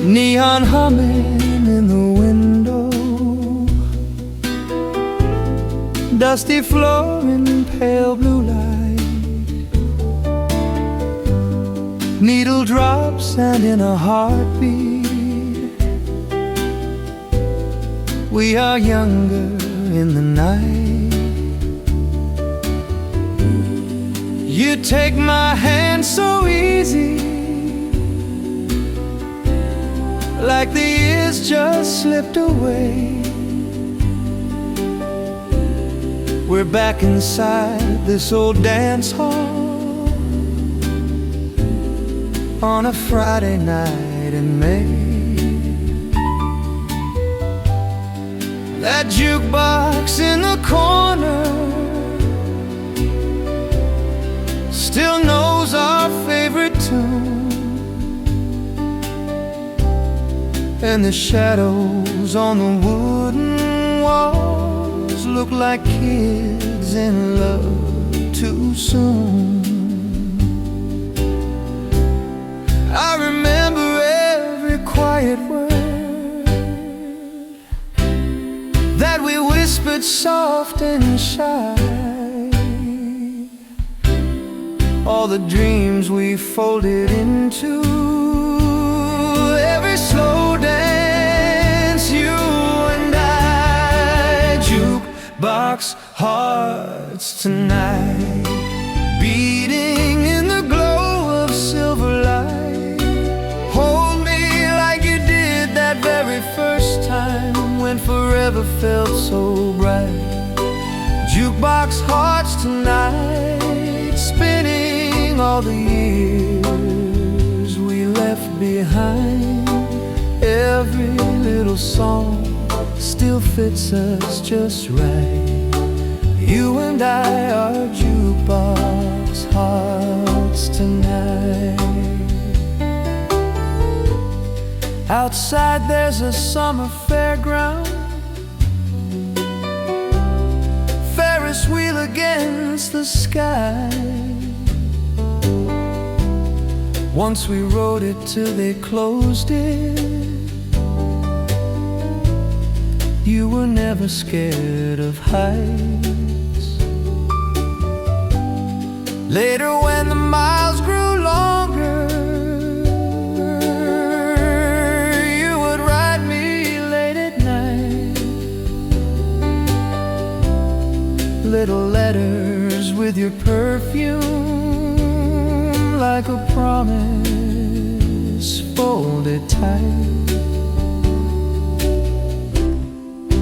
Neon humming in the window, dusty floor in pale blue light, needle drops and in a heartbeat, we are younger in the night. You take my hand so easy, like the years just slipped away. We're back inside this old dance hall on a Friday night in May. That jukebox in the corner still knows our favorite tune, and the shadows on the wooden walls look like kids in love too soon. I remember every quiet word that we whispered soft and shy, all the dreams we folded into every slow dance, you and I. Jukebox hearts tonight, beating in the glow of silver light. Hold me like you did that very first time, when forever felt so bright. Jukebox hearts tonight, spinning all the years we left behind. Every little song still fits us just right. You and I are jukebox hearts tonight. Outside there's a summer fairground, Ferris wheel against the sky. Once we rode it till they closed it. You were never scared of heights. Later when the miles grew longer, you would ride me late at night. Little letters with your perfume, like a promise folded tight.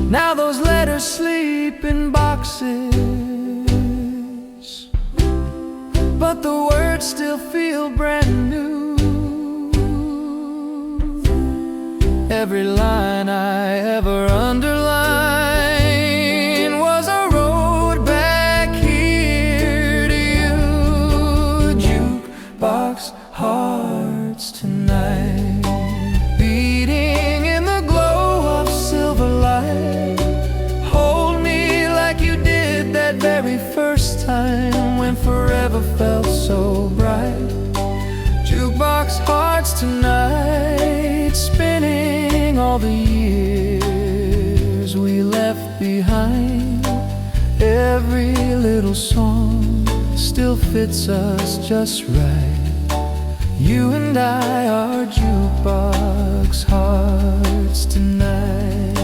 Now those letters sleep in boxes, but the words still feel brand new. Every line I ever underlined was a road back here to you. Jukebox hearts tonight, beating in the glow of silver light. Hold me like you did that very first time, when forever felt so bright. Jukebox hearts tonight, spinning all the years we left behind. Every little song still fits us just right. You and I are jukebox hearts tonight.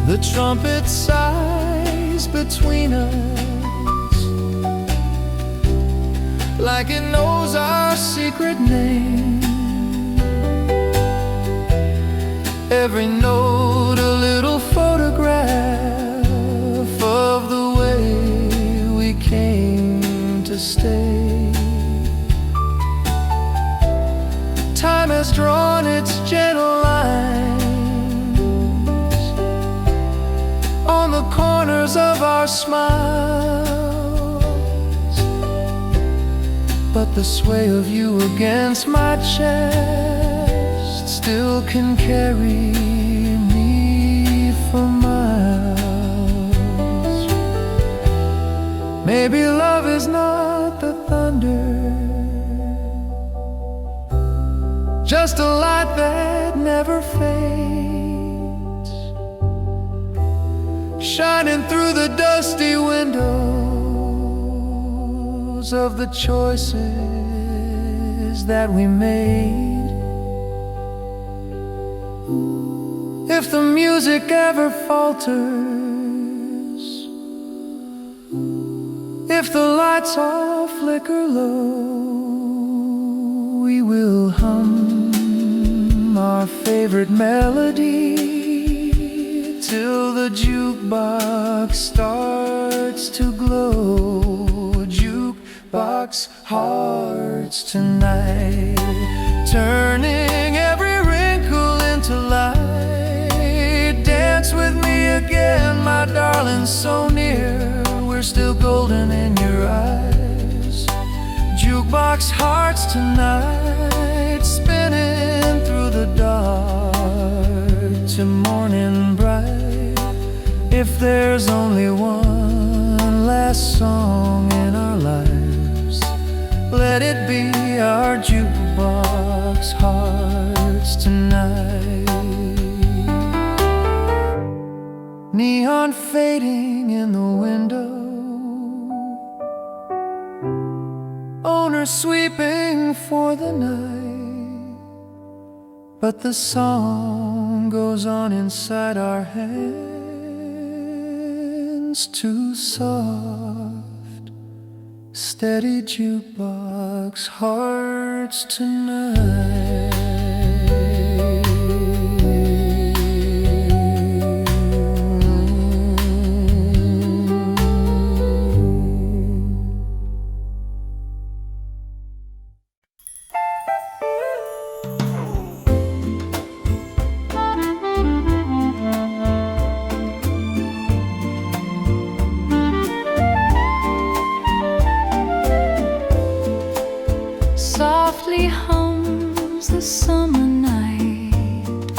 The trumpet sighs between us, like it knows our secret name. Every note a little photograph of the way we came to stay. Time has drawn its gentle lines on the corners of our smiles, but the sway of you against my chest still can carry me for miles. Maybe love is not the thunder, just a light that never fades, shining through the dusty windows of the choices that we made. If the music ever falters, if the lights all flicker low, we will hum our favorite melody till the jukebox starts to glow. Jukebox hearts tonight, turning every wrinkle into light. Dance with me again, my darling, so near, we're still golden in your eyes. Jukebox hearts tonight, spinning through the dark to morning bright. If there's only one last song in our lives, let it be our jukebox hearts tonight. Neon fading in the window, owner sweeping for the night, but the song goes on inside our hands, too soft, steady jukebox hearts tonight. Softly hums the summer night,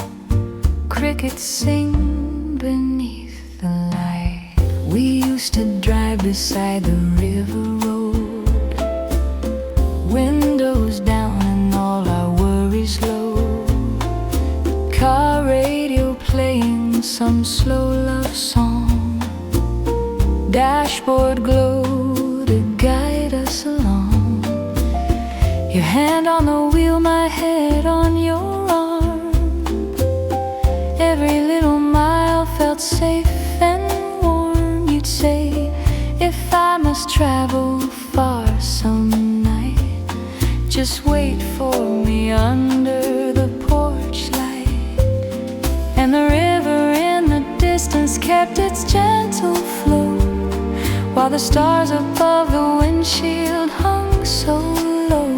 crickets sing beneath the light. We used to drive beside the river road, windows down and all our worries low. Car radio playing some slow love song, dashboard glow to guide us along. Your hand on the wheel, my head on your arm. Every little mile felt safe and warm. You'd say, if I must travel far some night, just wait for me under the porch light. And the river in the distance kept its gentle flow, while the stars above the windshield hung so low.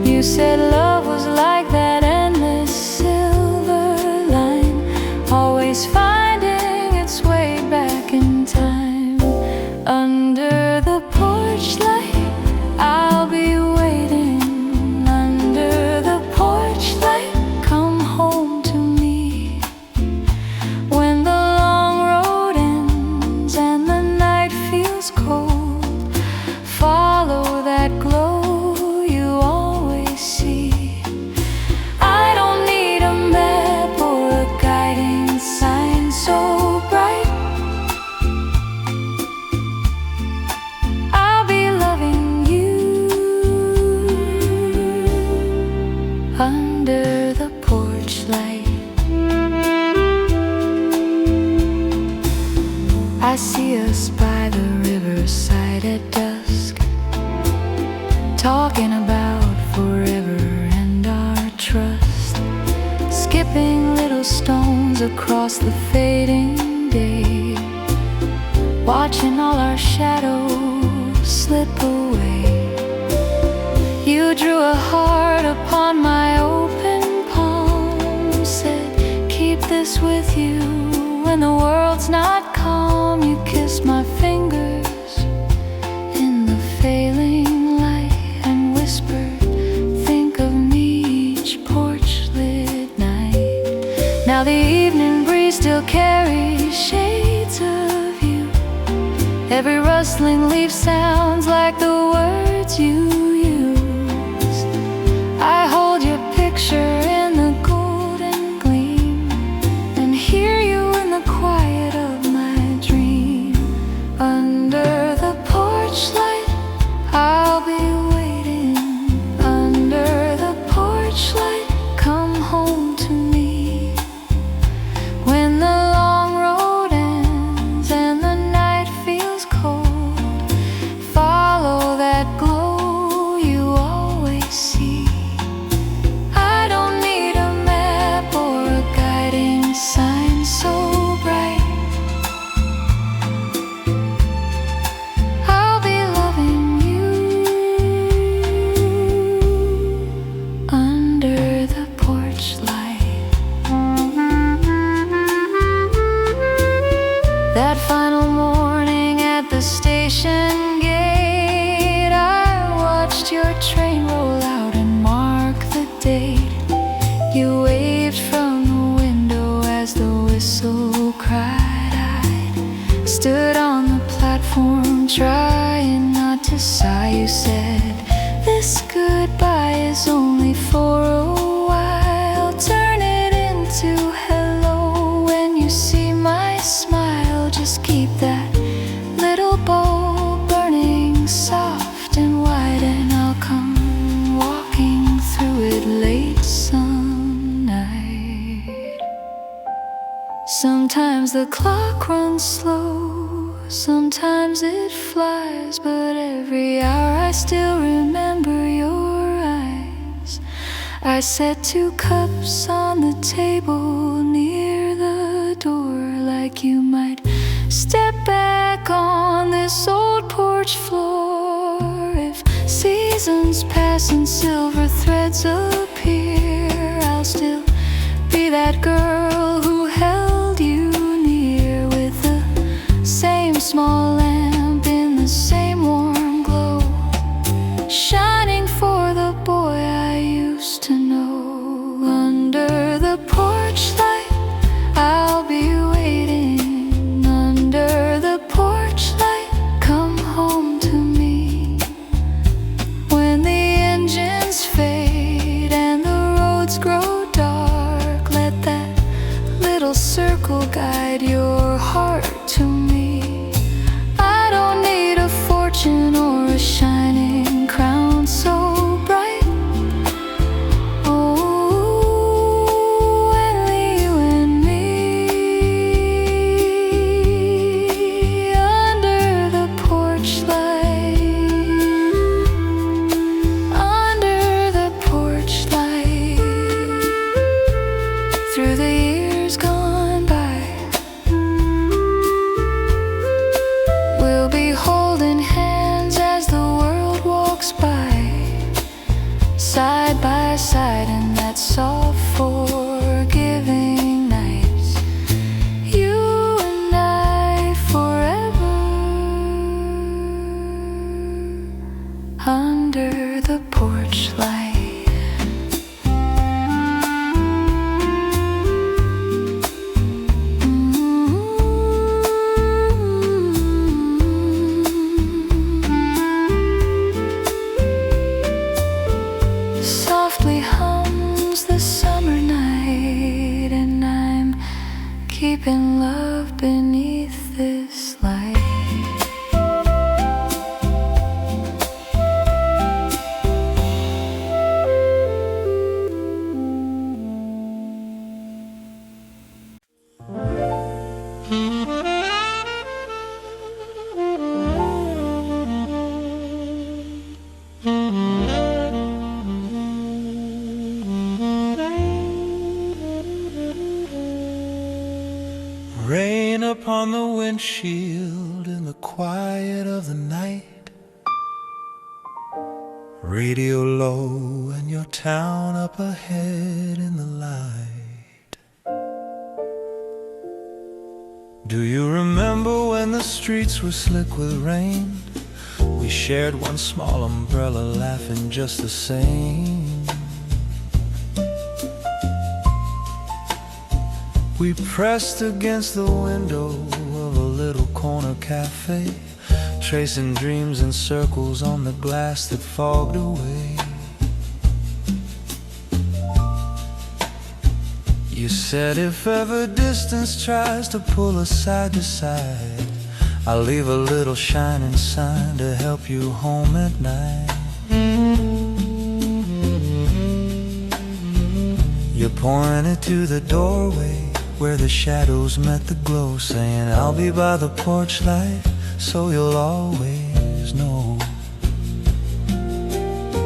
You said love was like that endless silver line, always finding its way back in time. Under the porch light, I'll be waiting. Under the porch light, come home to me. When the long road ends and the night feels cold, follow that glow under the porch light. I see us by the riverside at dusk, talking about forever and our trust, skipping little stones across the fading day, watching all our shadows slip away. You drew a heart upon my open palm, said, keep this with you when the world's not calm. You kissed my fingers in the failing light and whispered, think of me each porch lit night. Now the evening breeze still carries shades of you. Every rustling leaf sounds like the words you used. I hold your picture Sometimes the clock runs slow, sometimes it flies, but every hour I still remember your eyes. I set 2 cups on the table near the door, like you might step back on this old porch floor. If seasons pass and silver threads appear, I'll still be that girl who held you near, with the same small lamp in the same warm glow, shining for the boy I used to know. Under the porch light, I'll be waiting. Under the porch light, come home to me. When the engines fade and the roads grow dark, let that little circle guide your heart to me. I don't need a fortune or a shining crown so bright. Oh, only you and me. Under the porch light, under the porch light. Through the years gone by, we'll be holding hands as the world walks by, side by side in that soft forgiving night. You and I forever, under the porch light. Softly hums the summer night, and I'm keeping love beneath this light. Rain upon the windshield in the quiet of the night. Radio low and your town up ahead in the light. Do you remember when the streets were slick with rain? We shared one small umbrella, laughing just the same. We pressed against the window of a little corner cafe, tracing dreams in circles on the glass that fogged away. You said if ever distance tries to pull us side to side, I'll leave a little shining sign to help you home at night. You pointed to the doorway where the shadows met the glow, saying I'll be by the porch light so you'll always know.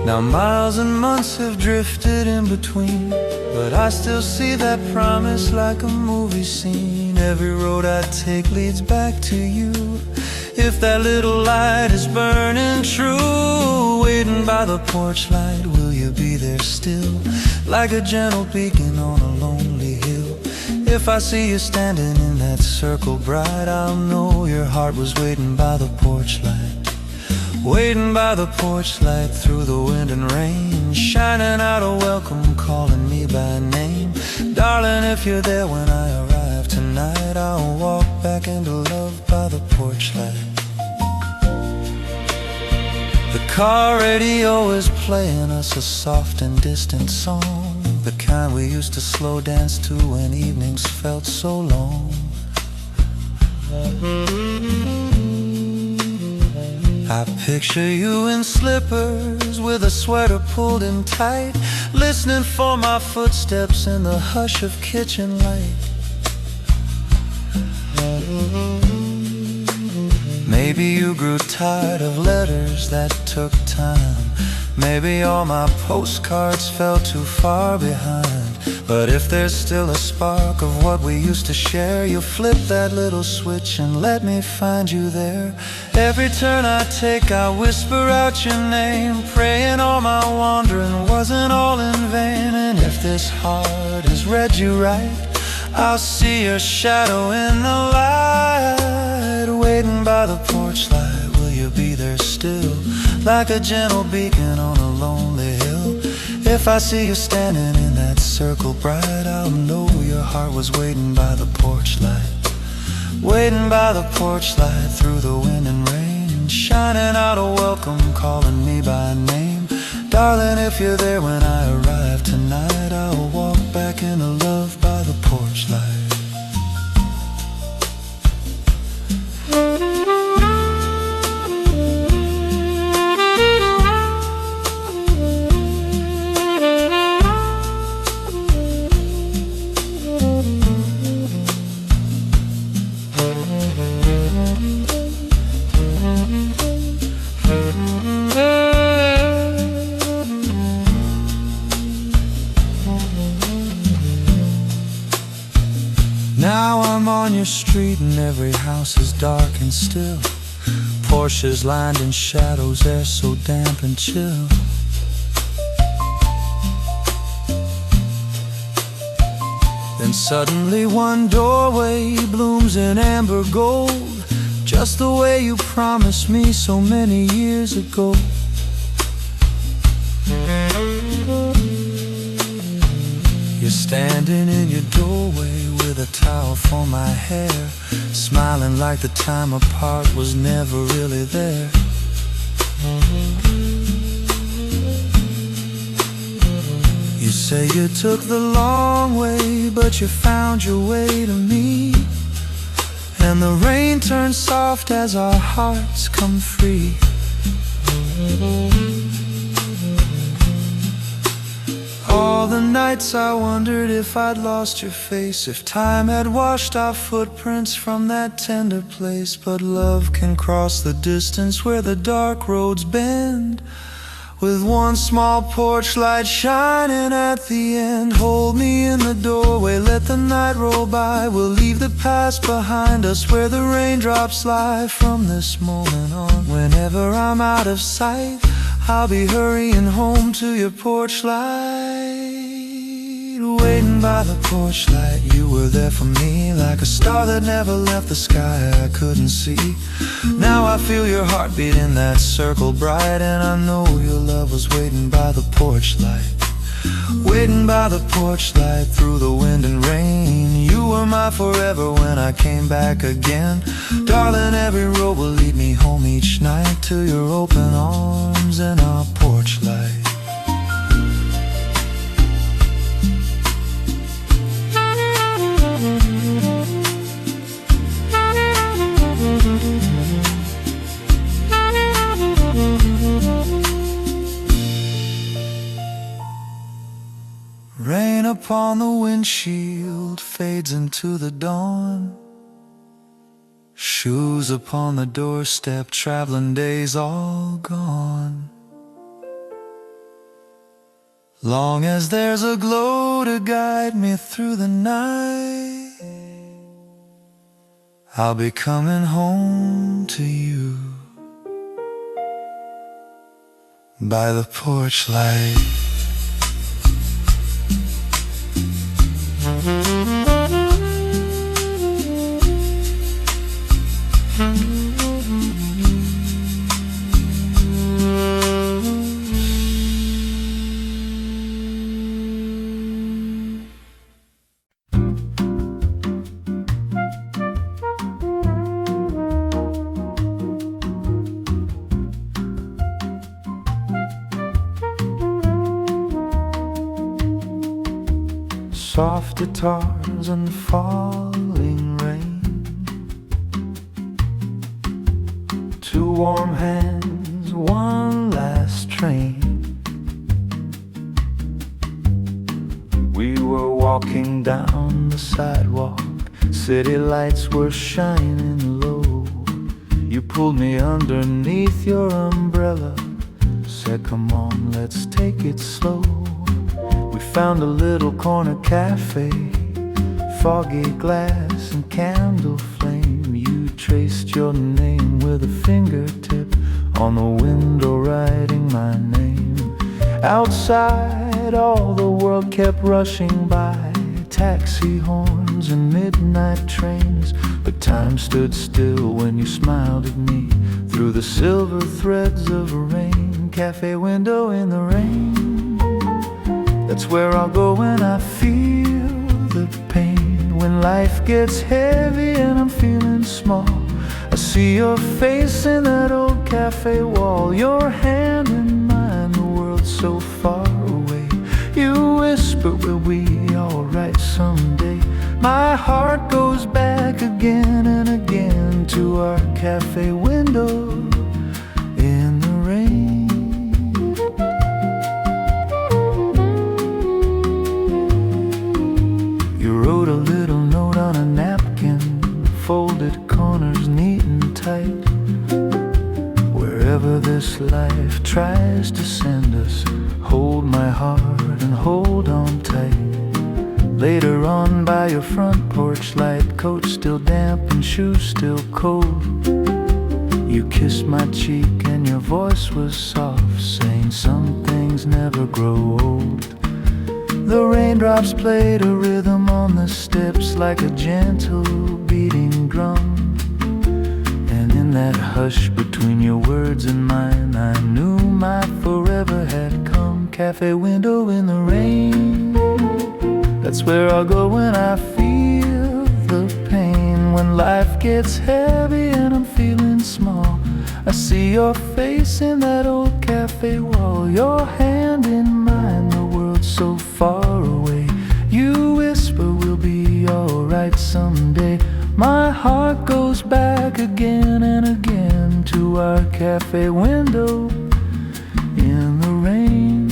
Now miles and months have drifted in between, but I still see that promise like a movie scene. Every road I take leads back to you. If that little light is burning true, waiting by the porch light, will you be there still, like a gentle beacon on a lonely hill? If I see you standing in that circle bright, I'll know your heart was waiting by the porch light. Waiting by the porch light through the wind and rain, shining out a welcome, calling me by name. Darling, if you're there when I arrive tonight, I'll walk back into love by the porch light. The car radio is playing us a soft and distant song, the kind we used to slow dance to when evenings felt so long. I picture you in slippers with a sweater pulled in tight, listening for my footsteps in the hush of kitchen light. Maybe you grew tired of letters that took time. Maybe all my postcards fell too far behind. But if there's still a spark of what we used to share, you'll flip that little switch and let me find you there. Every turn I take, I whisper out your name, praying all my wandering wasn't all in vain. And if this heart has read you right, I'll see your shadow in the light, waiting by the porch light. Will you be there still, like a gentle beacon on a lonely hill? If I see you standing in that circle bright, I'll know your heart was waiting by the porch light, waiting by the porch light through the wind and rain, shining out a welcome, calling me by name. Darling, if you're there when I arrive tonight, I'll walk back into love by the porch light. Now I'm on your street and every house is dark and still. Porsches lined in shadows, air so damp and chill. Then suddenly one doorway blooms in amber gold, just the way you promised me so many years ago. You're standing in your doorway with a towel for my hair, smiling like the time apart was never really there. You say you took the long way, but you found your way to me, and the rain turns soft as our hearts come free. All the nights I wondered if I'd lost your face, if time had washed our footprints from that tender place. But love can cross the distance where the dark roads bend, with one small porch light shining at the end. Hold me in the doorway, let the night roll by. We'll leave the past behind us where the raindrops lie. From this moment on, whenever I'm out of sight, I'll be hurrying home to your porch light, waiting by the porch light. You were there for me, like a star that never left the sky I couldn't see. Now I feel your heartbeat in that circle bright, and I know your love was waiting by the porch light, waiting by the porch light through the wind and rain. You were my forever when I came back again. Darling, every road will lead me home each night to your open arms and our porch light. Rain upon the windshield fades into the dawn. Shoes upon the doorstep, traveling days all gone. Long as there's a glow to guide me through the night, I'll be coming home to you by the porch light. Soft guitars and falling rain, two warm hands, one last train. We were walking down the sidewalk, City lights were shining low. You pulled me underneath your umbrella, said, "Come on, let's take it slow." We found a little corner cafe, foggy glass and candle flame. You traced your name with a fingertip on the window, writing my name. Outside, all the world kept rushing by, taxi horns and midnight trains. But time stood still when you smiled at me through the silver threads of rain. Cafe window in the rain, that's where I'll go when I feel the pain. When life gets heavy and I'm feeling small, I see your face in that old cafe wall. Your hand in mine, the world's so far away. You whisper, we'll be alright someday. My heart goes back again and again to our cafe window in the rain. You wrote a little note on a napkin, folded corners neat and tight. Wherever this life tries to send us, hold my heart and hold on tight. Later on by your front porch light, coat still damp and shoes still cold, you kissed my cheek and your voice was soft, saying some things never grow old. The raindrops played a rhythm on the steps like a gentle beating drum. And in that hush between your words and mine, I knew my forever had come. Cafe window in the rain, that's where I'll go when I feel the pain. When life gets heavy and I'm feeling small, I see your face in that old cafe wall. Your hand in mine, the world's so far away. You whisper, we'll be alright someday. My heart goes back again and again to our cafe window in the rain.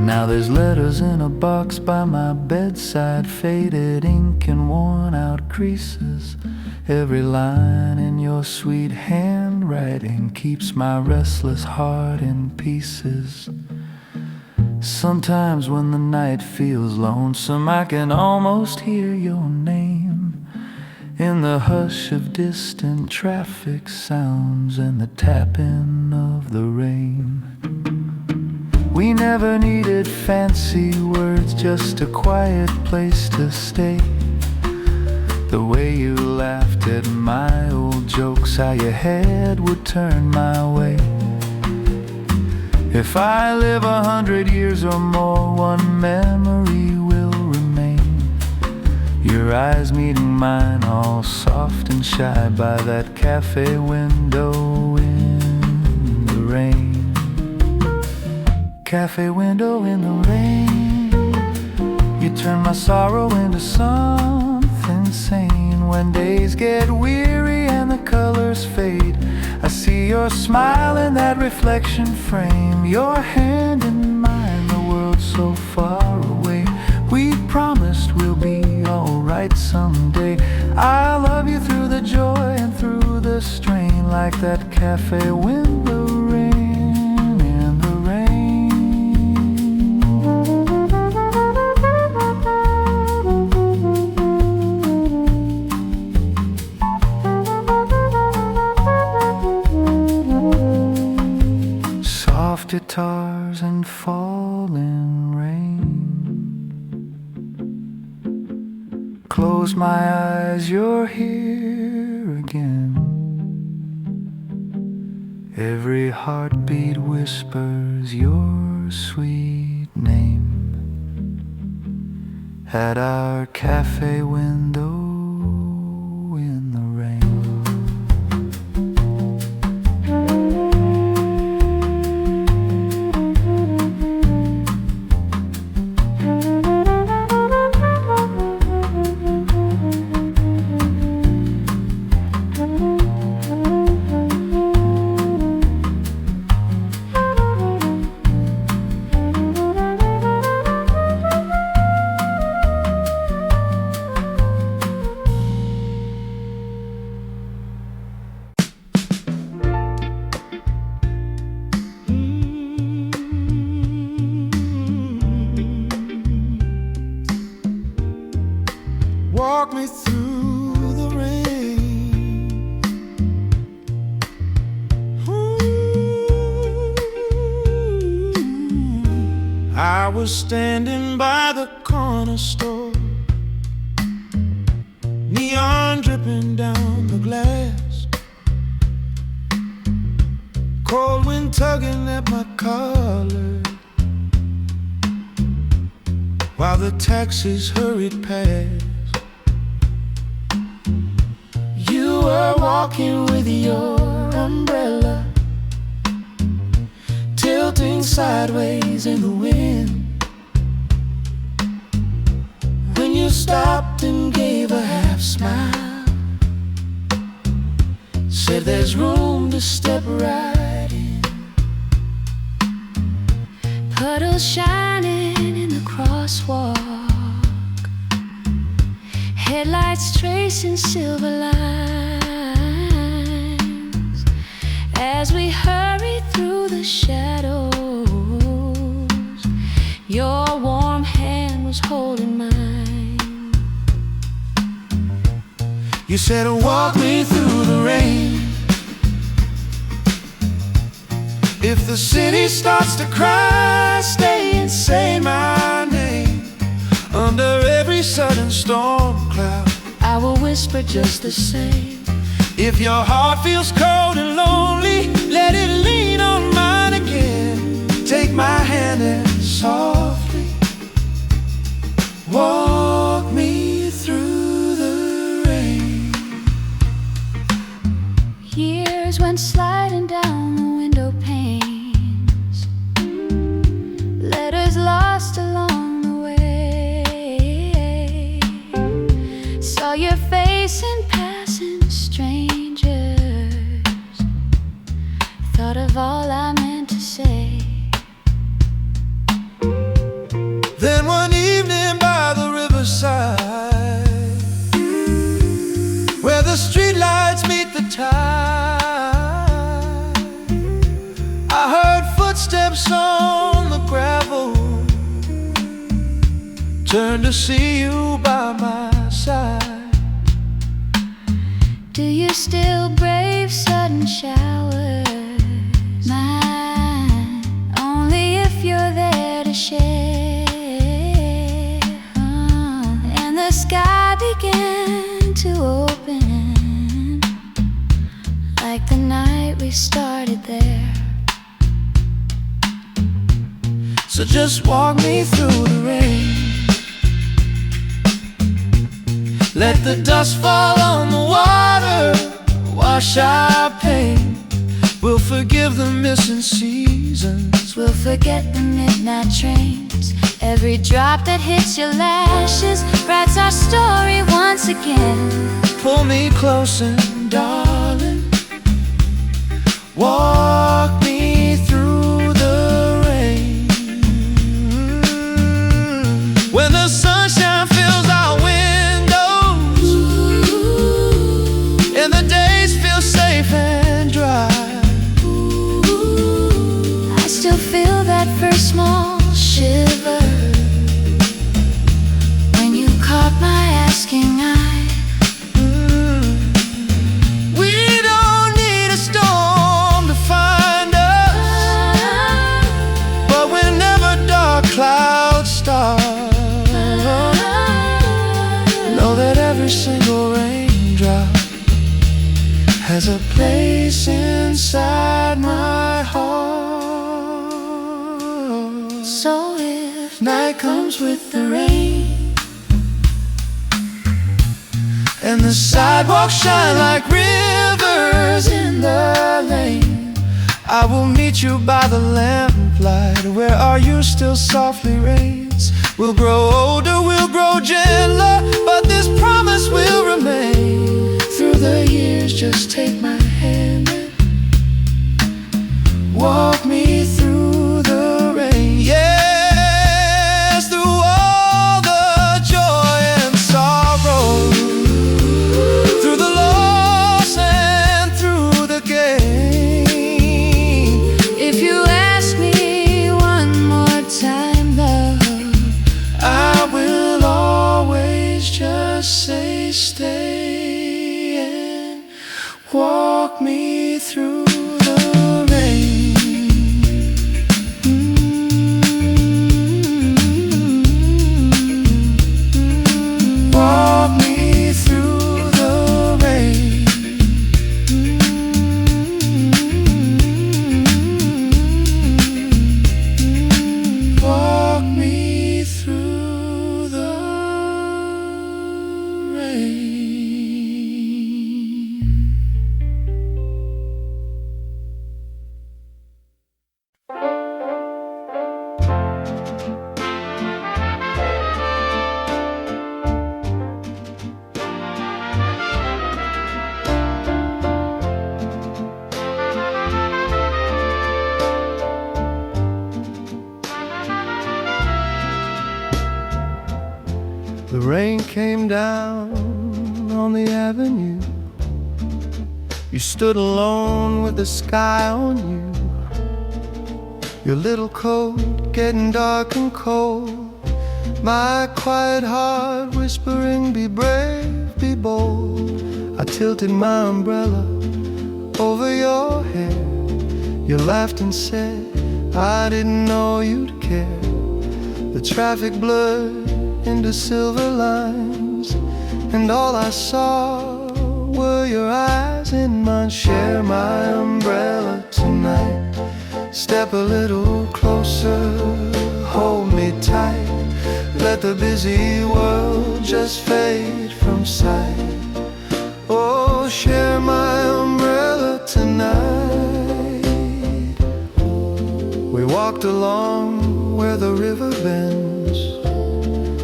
Now there's letters in a box by my bedside, faded ink and worn out creases. Every line in your sweet handwriting keeps my restless heart in pieces. Sometimes when the night feels lonesome, I can almost hear your name in the hush of distant traffic sounds and the tapping of the rain. We never needed fancy words, just a quiet place to stay. The way you laughed at my old jokes, how your head would turn my way. If I live 100 years or more, one memory will remain. Your eyes meeting mine, all soft and shy by that cafe window in the rain. Cafe window in the rain, you turn my sorrow into something sane. When days get weary and the colors fade, I see your smile in that reflection frame. Your hand in mine, the world's so far away. We promised we'll be alright someday. I love you through the joy and through the strain, like that cafe window rain. Guitars and falling rain. Close my eyes, you're here again. Every heartbeat whispers your sweet name at our cafe window in the rain. walk me through the rain. I was standing by the corner store, neon dripping down the glass, cold wind tugging at my collar, while the taxis hurried past. You were walking with your umbrella, tilting sideways in the wind. When you stopped and gave a half smile, said there's room to step right in. Puddles shining in the crosswalk, headlights tracing silver lines as we hurry through the shadows. Your warm hand was holding mine. You said, walk me through the rain. If the city starts to cry, stay and say my name. Under every sudden storm cloud, I will whisper just the same. if your heart feels cold and lonely, let it lean on mine again. Take my hand and softly walk me through the rain. Years went sliding down the window panes, letters lost along the way. Saw your face in passing strangers, thought of all I meant to say. Then one evening by the riverside, where the streetlights meet the tide, I heard footsteps on the gravel. Turned to see you by my side. Do you still brave sudden showers? Mine, only if you're there to share. And the sky began to open, like the night we started there. So just walk me through the rain. Let the dust fall on the water, wash our pain. We'll forgive the missing seasons, We'll forget the midnight trains. Every drop that hits your lashes writes our story once again. pull me close and darling, walk me through the rain. When the sunshine fills our windows and the days feel safe and dry, I still feel that first small shiver when you caught my asking eye. we don't need a storm to find us, but whenever dark clouds start, know that every single raindrop has a place inside my heart. So if Night comes with the rain and the sidewalks shine like rivers in the lane, I will meet you by the lamplight. Where are you still softly rains? We'll grow older, we'll grow gentler, but this promise will remain. Through the years, just take my hand and walk me through the rain. Yes, through all the joy and sorrow, through the loss and through the gain. if you ask me one more time, love, I will always just say came down on the avenue. You stood alone with the sky on you. Your little coat getting dark and cold. My quiet heart whispering, be brave, be bold. I tilted my umbrella over your hair. You laughed and said, I didn't know you'd care. The traffic blurred into silver lines, and all I saw were your eyes in mine. Share my umbrella tonight. Step a little closer, hold me tight. Let the busy world just fade from sight. Oh, share my umbrella tonight. We walked along where the river bends,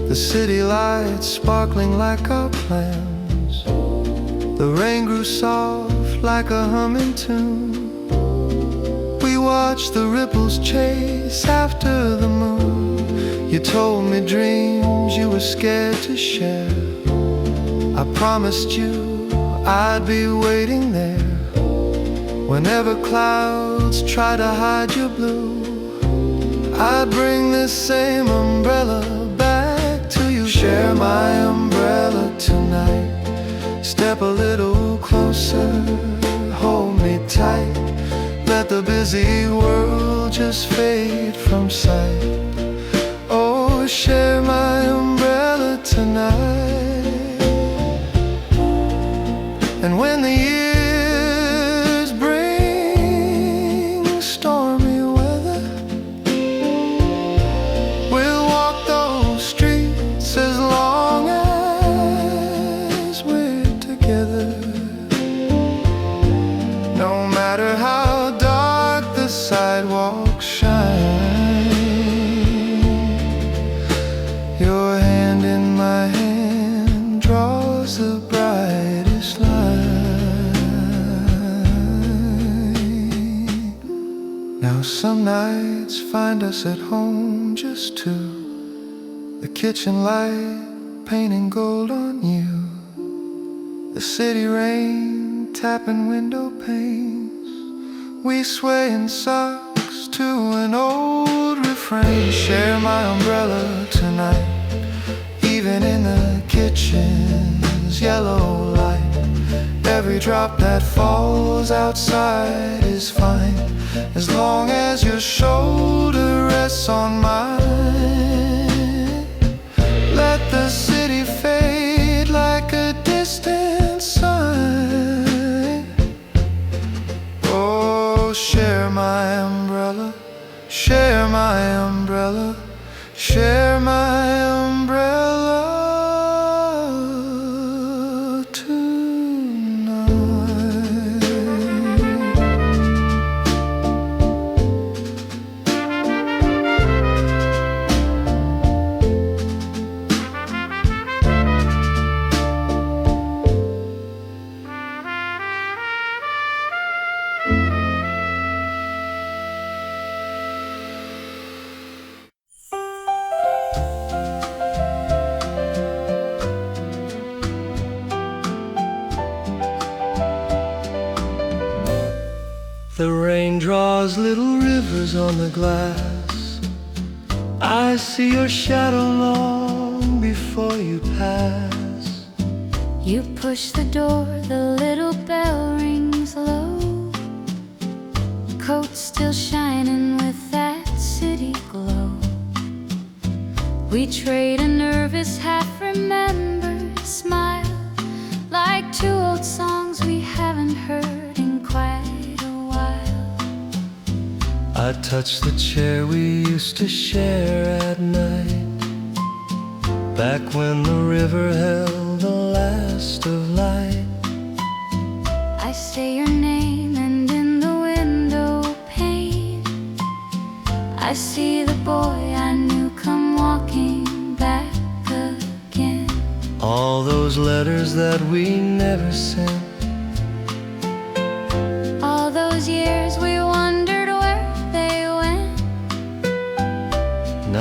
the city lights sparkling like our plans. The rain grew soft like a humming tune. We watched the ripples chase after the moon. You told me dreams you were scared to share. I promised you I'd be waiting there. Whenever clouds try to hide your blue, I'd bring this same umbrella back to you. Share my umbrella tonight. Step a little closer, hold me tight. Let the busy world just fade from sight. Oh, share my umbrella tonight. And when the years bring stormy weather, we'll walk those streets as long as we're together. No matter how dark the sidewalks shine, your hand in my hand draws the brightest line. Now some nights find us at home, just two. The kitchen light painting gold on you. The city rain tapping window panes. We sway in socks to an old refrain. Share my umbrella tonight, even in the kitchen's yellow light. Every drop that falls outside is fine, as long as your shoulder rests on mine. Let the city fade like a distant sign. Oh, share my umbrella, share my umbrella, share my umbrella tonight. The rain draws little rivers on the glass. I see your shadow long before you pass. You push the door, the little bell rings low. Coat still shining with that city glow. We trade a nervous, half-remembered smile, like two old songs we haven't heard in quite a while. I touch the chair we used to share at night, back when the river held the last of light. I say your name and in the window pane I see the boy I knew come walking back again. All those letters that we never sent, all those years we wondered where they went.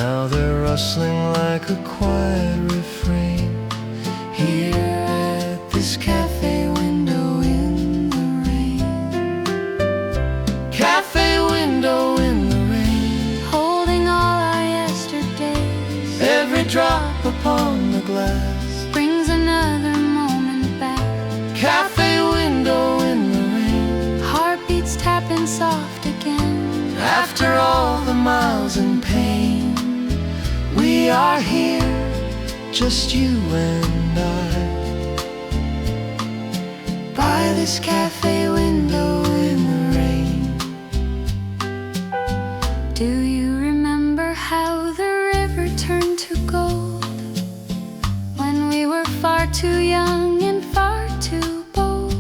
now they're rustling like a quiet refrain are here, just you and I, by this cafe window in the rain. Do you remember how the river turned to gold when we were far too young and far too bold?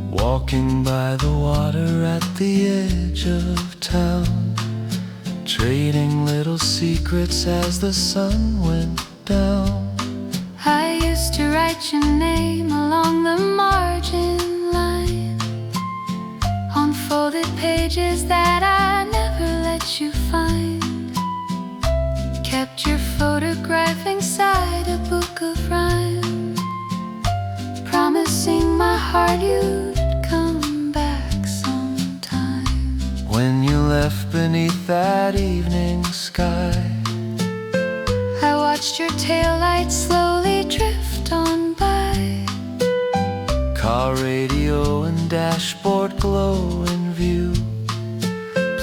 Walking by the water at the edge of town, trading little secrets as the sun went down. I used to write your name along the margin line on folded pages that I never let you find. Kept your photograph inside a book of rhyme, promising my heart you'd come back sometime. When you left beneath that evening sky, I watched your taillights slowly drift on by. car radio and dashboard glow in view,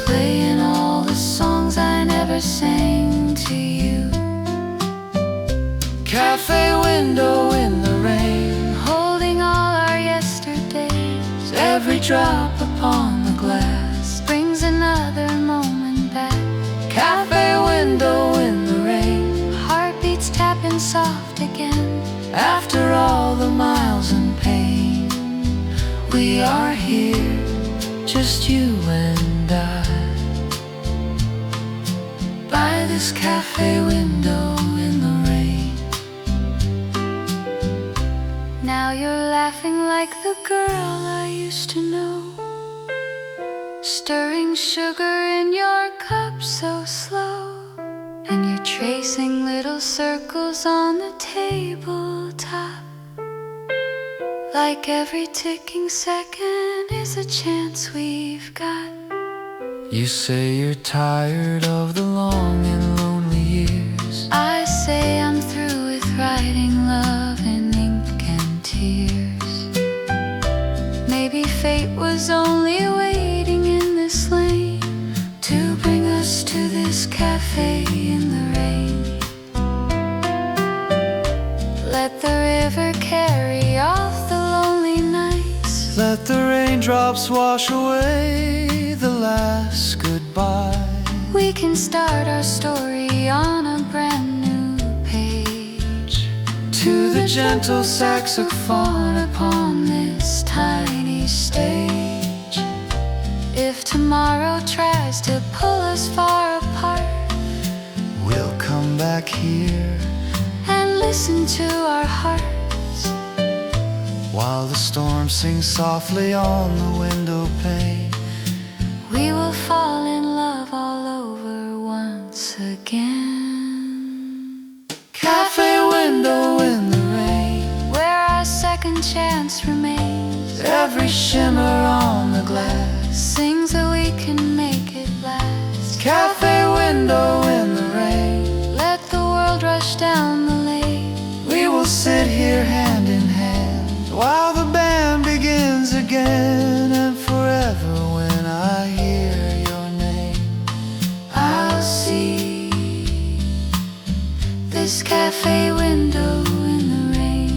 Playing all the songs I never sang to you. cafe window in the rain, Holding all our yesterdays, every drop upon the glass brings another moment back. cafe window in the rain. Heartbeats tapping soft again. After all the miles and pain, we are here, just you and I, by this cafe window in the rain. Now you're laughing like the girl I used to know, stirring sugar in your cup so slow. And you're tracing little circles on the tabletop, like every ticking second is a chance we've got. You say you're tired of the long and lonely years. I say I'm through with writing love in ink and tears. Maybe fate was only waiting in this lane to bring us to this cafe in the rain. Let the river carry off the lonely nights. Let the raindrops wash away the last goodbye. We can start our story on a brand new page, To the gentle saxophone upon this tiny stage. If tomorrow tries to pull us far apart, we'll come back here and listen to our hearts, while the storm sings softly on the window pane. we will fall in love all over once again. Cafe window in the rain, Where our second chance remains, every shimmer on the glass sings that we can make it last. Cafe window in the rain, Let the world rush down the lane. we will sit here hand in hand while the band begins again. And forever when I hear your name, I'll see this cafe window in the rain.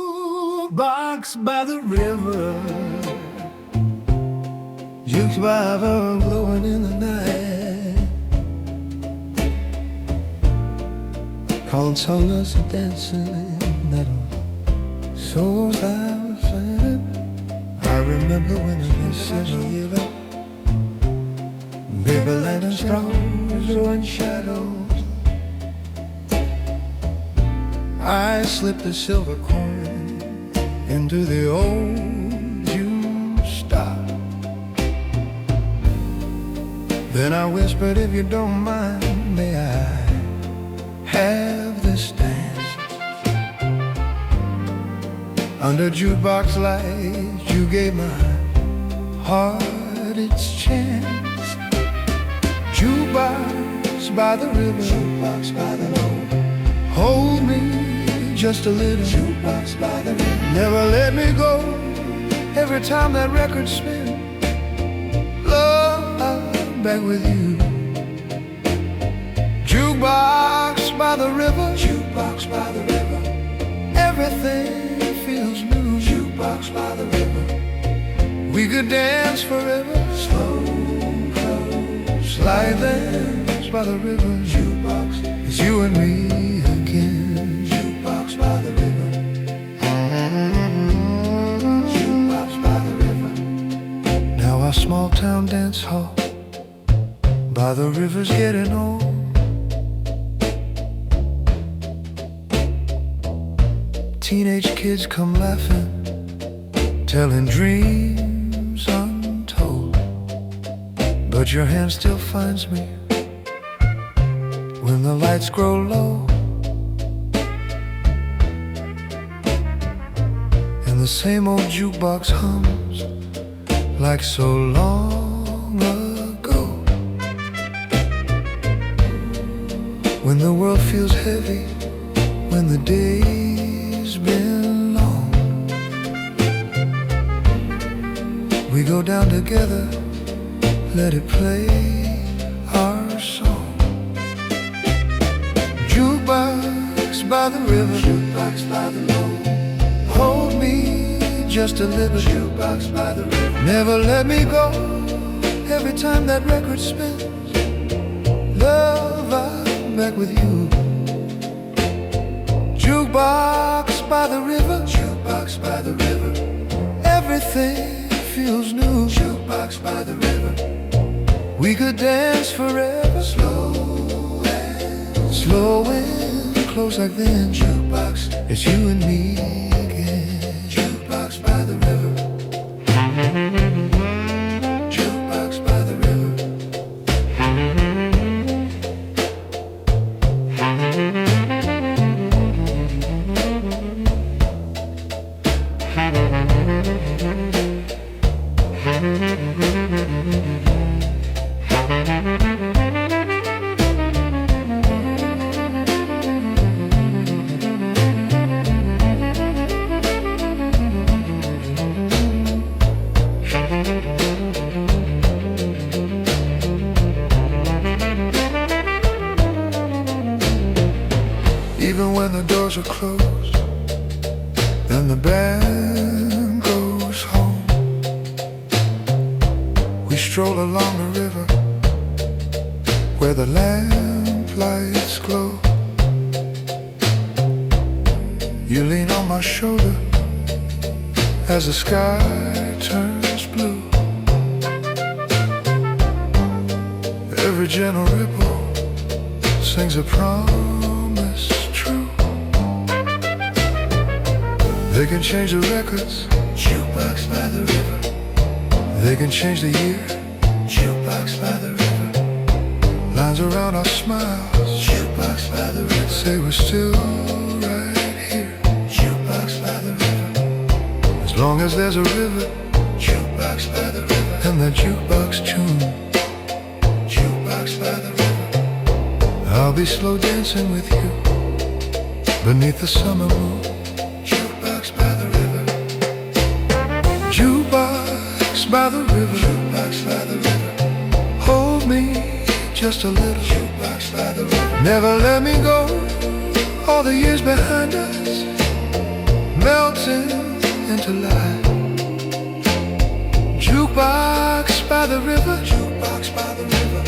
Jukebox by the river, jukebox glowing in the night, calling songs dancing. souls I'm finding. I remember when I was 7 years old. Baby land and stars throwing shadows. I slipped a silver coin into the old June star. Then I whispered, if you don't mind, may I have this dance? Under jukebox lights, you gave my heart its chance. Jukebox by the river, jukebox by the road, hold me just a little. Jukebox by the river, never let me go. Every time that record spins, love, I'm back with you. Jukebox by the river, jukebox by the river, everything feels new. Jukebox by the river, we could dance forever. Slow, slide dance by the river. Jukebox, it's you and me again. Jukebox by the river, jukebox by the river. Now our small town dance hall by the river's getting old. Teenage kids come laughing, telling dreams untold. But your hand still finds me when the lights grow low, and the same old jukebox hums like so long ago. When the world feels heavy, when the day's been long, we go down together, let it play our song. Jukebox by the river, jukebox by the road, hold me just a little. Jukebox by the river, never let me go. Every time that record spins, love, I'm back with you. Jukebox by the river, jukebox by the river, everything feels new. Jukebox by the river, we could dance forever. Slow and close like then. Jukebox, it's you and me again. Jukebox by the river, jukebox by the river. Even when the doors are closed and the band goes home, we stroll along the river where the lamplights glow. You lean on my shoulder as the sky turns blue. Every gentle ripple sings a promise true. They can change the records, jukebox by the river. They can change the year, jukebox by the river. Lines around our smiles, jukebox by the river. Say we're still right here, jukebox by the river. As long as there's a river, jukebox by the river, and that jukebox tune, jukebox by the river. I'll be slow dancing with you beneath the summer moon. Jukebox by the river, jukebox by the river, jukebox by the river. Hold me just a little. Jukebox by the river, never let me go. All the years behind us melting into light. Jukebox by the river, jukebox by the river.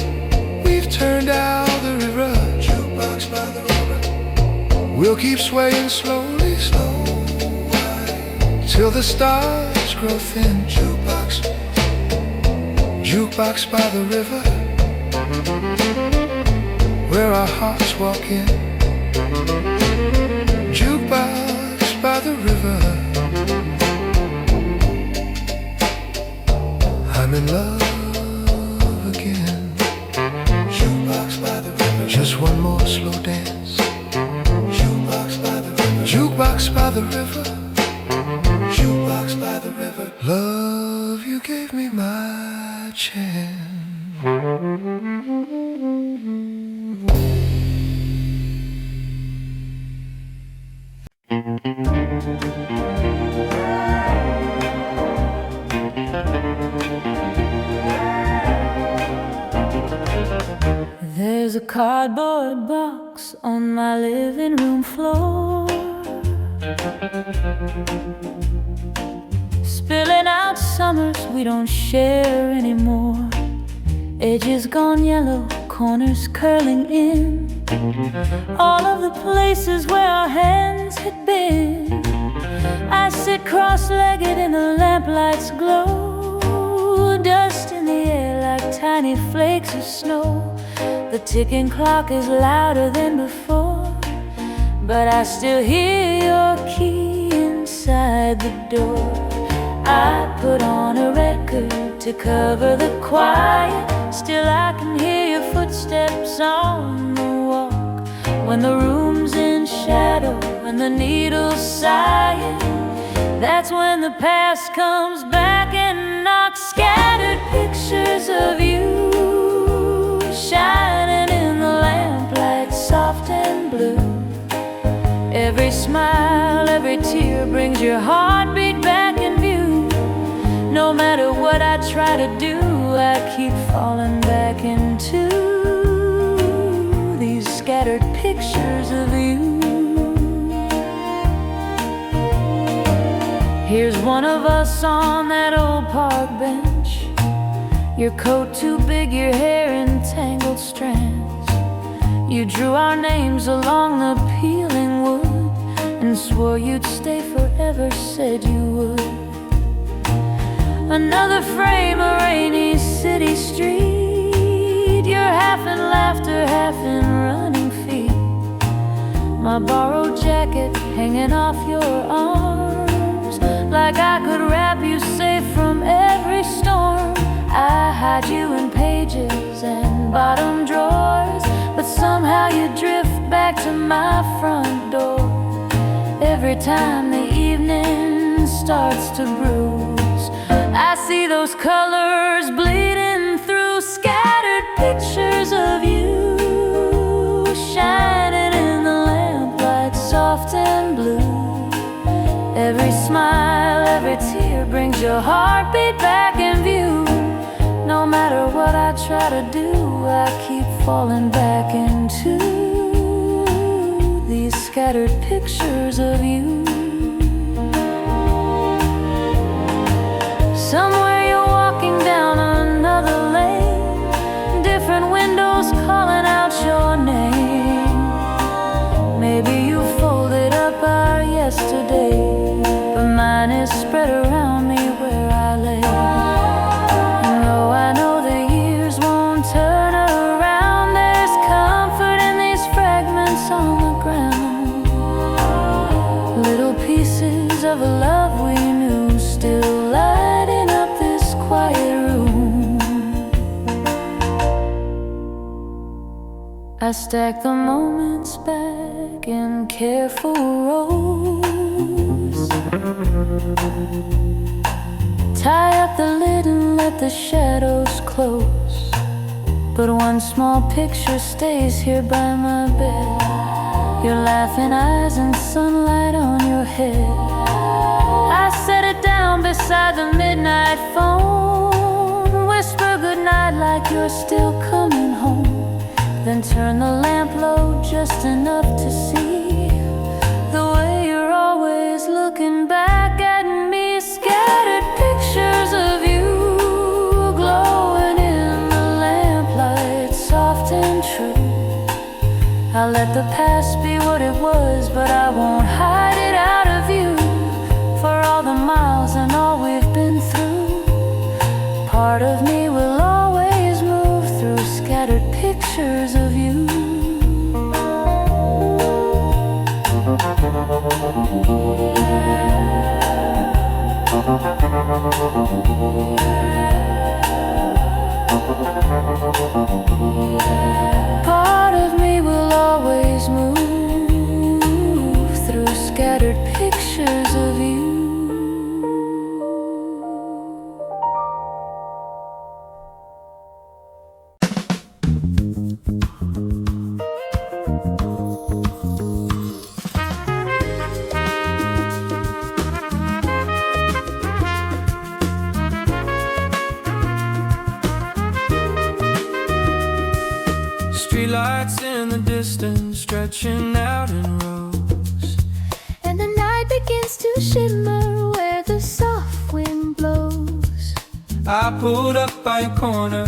We've turned out the river, jukebox by the river. We'll keep swaying slowly, slow, wide, till the stars grow thin. Jukebox, jukebox by the river, where our hearts walk in. Jukebox by the river, I'm in love again. Jukebox by the river, just one more slow dance. Jukebox by the river, jukebox by the river, jukebox by the river. Love, you gave me my chance. There's a cardboard box on my living room floor, spilling out summers we don't share anymore. Edges gone yellow, corners curling in, all of the places where our hands had been. I sit cross-legged in the lamplight's glow, dust in the air like tiny flakes of snow. The ticking clock is louder than before, but I still hear your key inside the door. I put on a record to cover the quiet, still I can hear your footsteps on the walk. When the room's in shadow and the needle's sighing, that's when the past comes back and knocks. Scattered pictures of you shining in the lamplight, soft and blue. Every smile, every tear brings your heartbeat back in view. No matter what I try to do, I keep falling back into these scattered pictures of you. Here's one of us on that old park bench, your coat too big, your hair in tangled strands. You drew our names along the peeling wood and swore you'd stay forever, said you would. Another frame, a rainy city street, you're half in laughter, half in running feet. My borrowed jacket hanging off your arms, like I could wrap you safe from every storm. I hide you in pages and bottom drawers, but somehow you drift back to my front door. Every time the evening starts to bruise, I see those colors bleeding through. Scattered pictures of you shining in the lamplight, soft and blue. Every smile, every tear brings your heartbeat back in view. No matter what I try to do, I keep falling back into these scattered pictures of you. Somewhere you're walking down another lane, different windows calling out your name. Maybe you folded up our yesterday, but mine is spread around me where I lay. And though I know the years won't turn around, there's comfort in these fragments on the ground. Little pieces of a love we knew still lighting up this quiet room. I stack the moments back in careful rows, tie up the lid and let the shadows close. But one small picture stays here by my bed, your laughing eyes and sunlight on your head. I set it down beside the midnight phone, whisper goodnight like you're still coming home, then turn the lamp low just enough to see the way you're always looking back at me. Scattered pictures of you glowing in the lamplight, soft and true. I'll let the past be what it was, but I won't hide it out of view. For all the miles and all we've been through. Part of me will always move through scattered pictures of you. Part of me will always move through scattered pictures of you. Streetlights in the distance, stretching out in rows, And the night begins to shimmer where the soft wind blows. I pulled up by a corner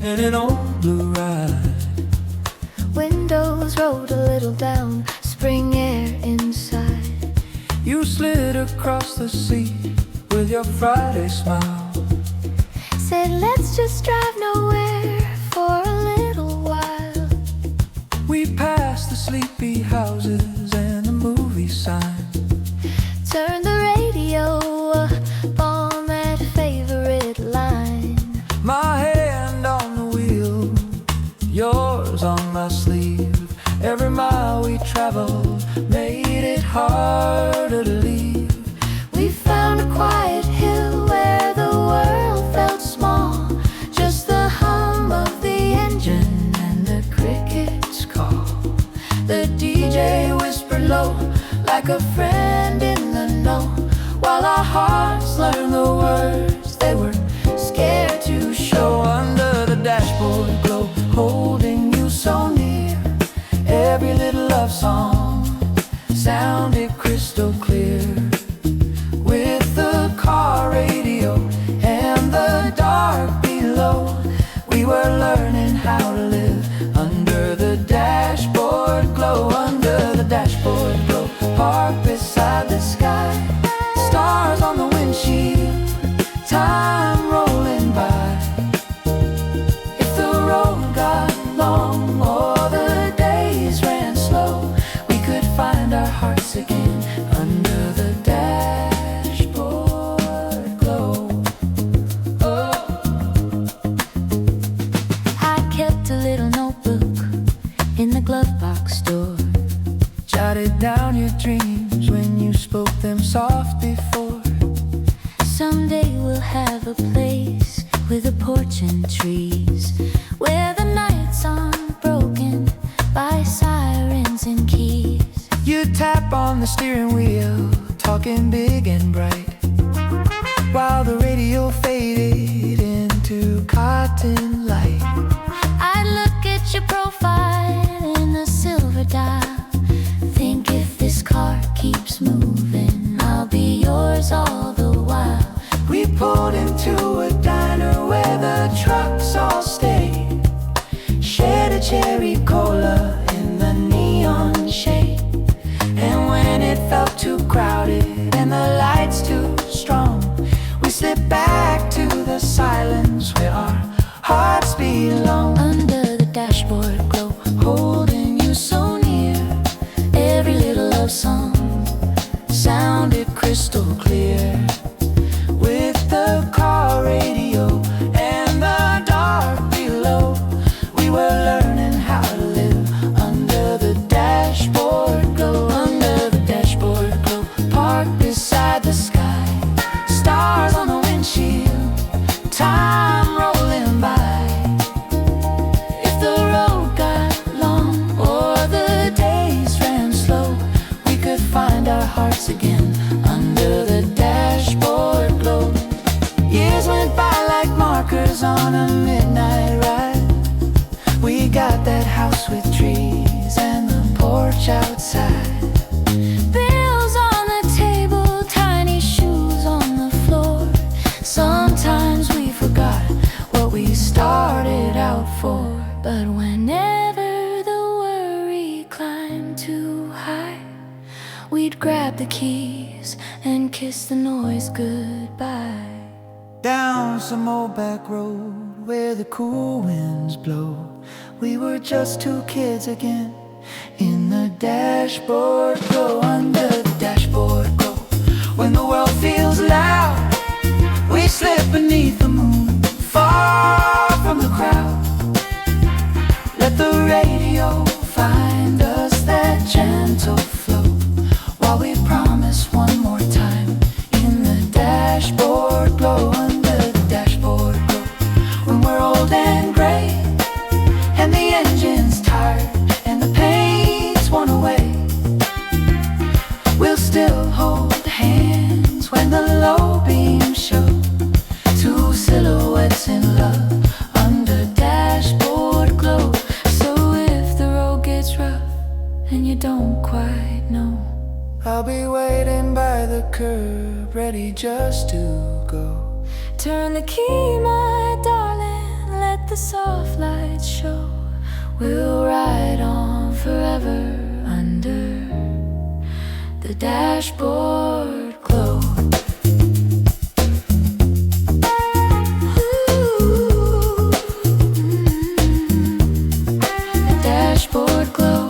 in an old blue ride. Windows rolled a little down, spring air inside. You slid across the seat with your Friday smile. Said let's just drive nowhere for a little while. We passed the sleepy houses and the movie sign. Turn the radio up on that favorite line. My hand on the wheel, yours on my sleeve. Every mile we traveled made it harder to leave. We found a quiet hill where the world felt small. Just the hum of the engine and the crickets call. The DJ whispered low like a friend in the know, while our hearts learned the words they were scared to show. Under the dashboard glow, holding you so near. Every little love song sounded crystal clear. With the car radio and the dark below, we were learning how to live under the dashboard glow. Under the dashboard glow, parked beside the sky. Stars on the windshield, time rolling by. If the road got long or the days ran slow, we could find our hearts again under the dashboard glow. Oh. I kept a little notebook in the glove box door. Jotted down your dreams when you spoke them soft before. Someday we'll have a place with a porch and trees, where the nights aren't broken by sirens and keys. You tap on the steering wheel, talking big and bright, while the radio faded into cotton light. I look at your profile in the silver dial. Think if this car keeps moving, I'll be yours all the while. We pulled into a diner where the trucks all stayed. Shared a cherry cola in the neon shade. And when it felt too crowded and the lights too strong, we slipped back to the silence where our hearts belong. Under the dashboard glow, Holding you so near, every little love song sounded crystal clear. With the car radio and the dark below, we were learning how to live under the dashboard glow. Under the dashboard glow, parked beside the sky. Stars on the windshield, time rolling by. If the road got long or the days ran slow, we could find our hearts again under the dashboard glow. Years went by like markers on a midnight ride. We got that house with trees and the porch outside. bills on the table, tiny shoes on the floor. Sometimes we forgot what we started out for. But whenever the worry climbed too high, We'd grab the keys and kiss the noise goodbye. Down some old back road where the cool winds blow, we were just two kids again in the dashboard glow. Under the dashboard glow, when the world feels loud, we slip beneath the moon, far from the crowd. Let the radio find us that gentle flow, while we promise one more time in the dashboard glow. Under the dashboard glow, when we're old and gray, and the engine's tired and the paint's worn away, we'll still hold hands when the low beams show two silhouettes in love under dashboard glow. So if the road gets rough and you don't quite know, I'll be waiting by the curb, ready just to go. Turn the key, my darling, let the soft lights show. We'll ride on forever under the dashboard glow. The dashboard glow.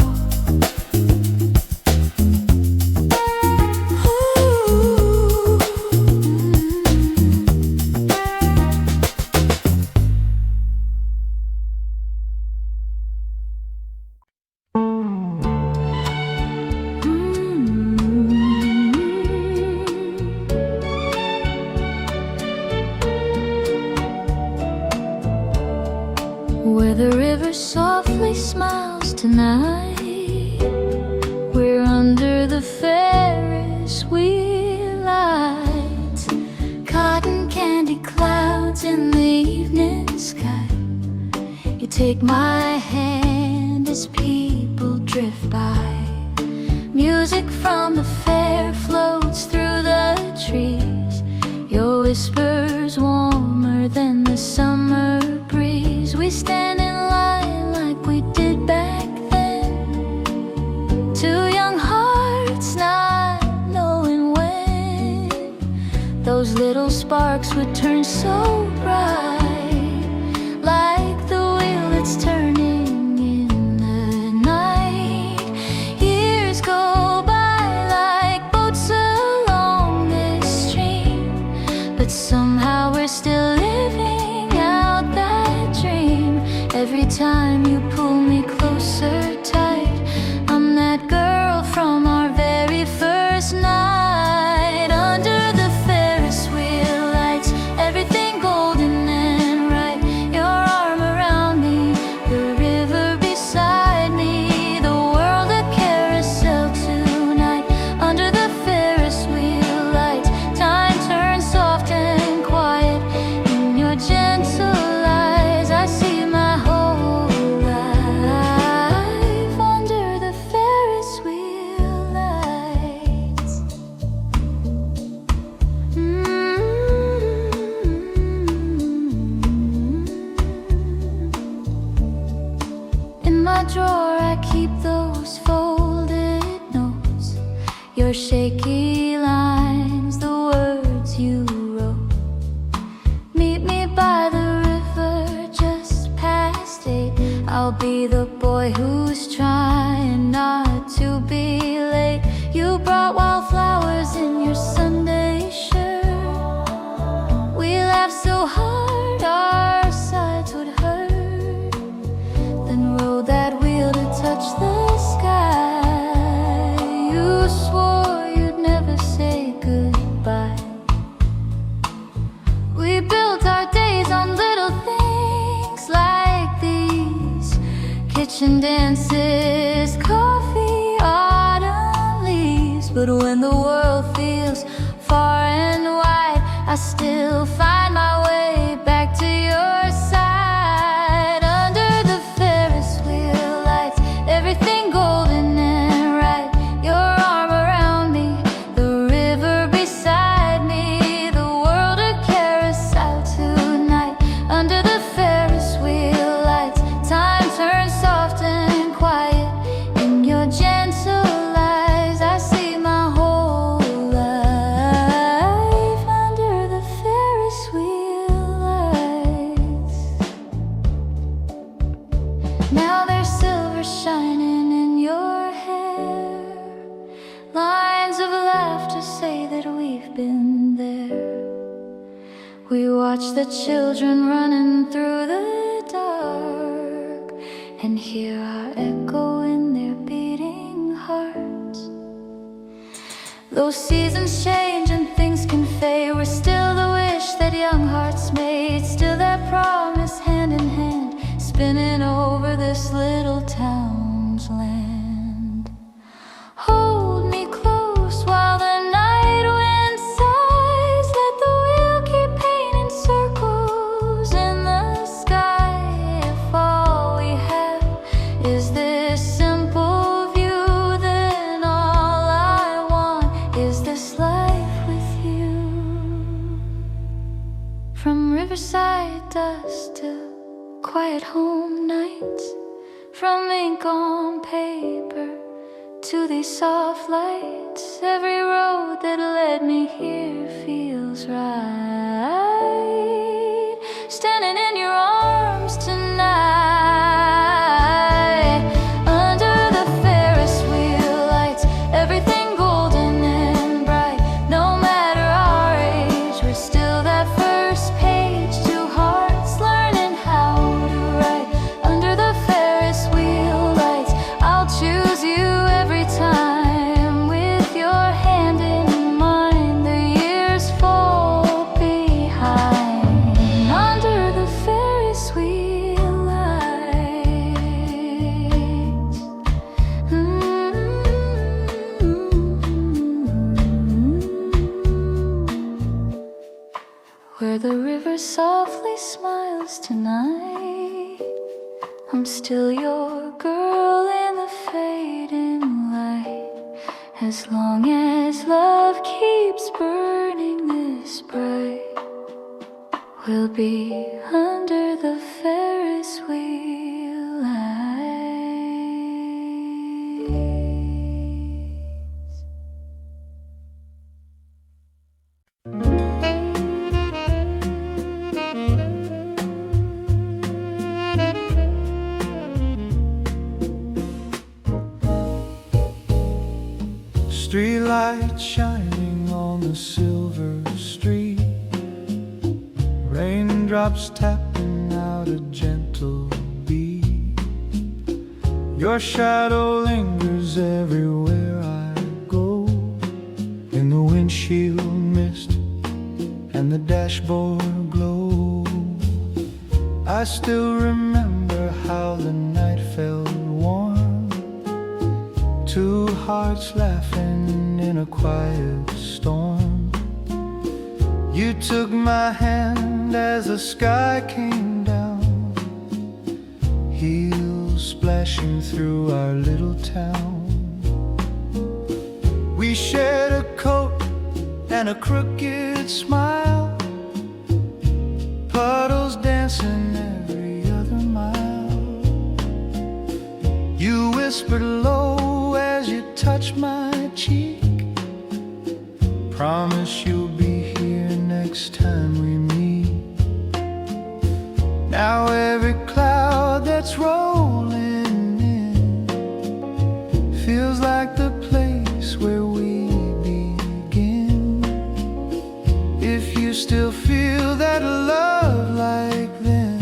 Where the river softly smiles tonight, we're under the Ferris wheel lights. Cotton candy clouds in the evening sky. You take my hand as people drift by. Music from the fair floats through the trees. Your whispers warmer than the summer breeze. We stand in line like we did back then, two young hearts not knowing when those little sparks would turn so bright, like the wheel that's turning in the night. Years go by like boats along this stream, but somehow we're still living out that dream. Every time you pull me closer tight, I'm that girl from our very first night. Under the Ferris wheel lights, everything golden and right. Your arm around me, the river beside me, the world a carousel tonight. Under the Ferris wheel lights, time turns soft and quiet. In your gentle eyes, I see my whole life. Under the Ferris wheel lights. In my drawer I keep those folded notes, your shaky lines, the words you wrote. Meet me by the river just past 8. I'll be the boy who's trying not to be late. You brought wildflowers in your Sunday shirt. We laughed so hard our sides would hurt, then rode that wheel to touch the sky. You swore you'd never the children running through the dark, and hear our echo in their beating hearts. Though seasons change and things can fade, we're still the wish that young hearts made, still that promise hand in hand, spinning over this little town's land. Hold me close while the night wind sighs, let the wheel keep painting circles in the sky. If all we have is this simple view, then all I want is this life with you. From riverside dust to quiet home nights, from ink on paper to these soft lights, every road that led me here feels right. Standing in your arms tonight, under the Ferris wheel lights, everything golden and bright. No matter our age, we're still that first page, two hearts learning how to write. Under the Ferris wheel lights, I'll choose you every time. With your hand in mine, the years fall behind. Under the Ferris wheel lights, where the river softly smiles tonight, I'm still your girl in the fading light. As long as love keeps burning this bright, we'll be under the Ferris wheel lights. Street lights shining on the silver street, raindrops tapping out a gentle beat. Your shadow lingers everywhere I go, in the windshield mist and the dashboard glow. I still remember how the night felt warm, two hearts laughing in a quiet storm. You took my hand as the sky came down, heels splashing through our little town. We shared a coat and a crooked smile, puddles dancing every other mile. You whispered low as you touched my cheek, promise you'll be here next time we meet. Now every cloud that's rolling in feels like the place where we begin. If you still feel that love like then,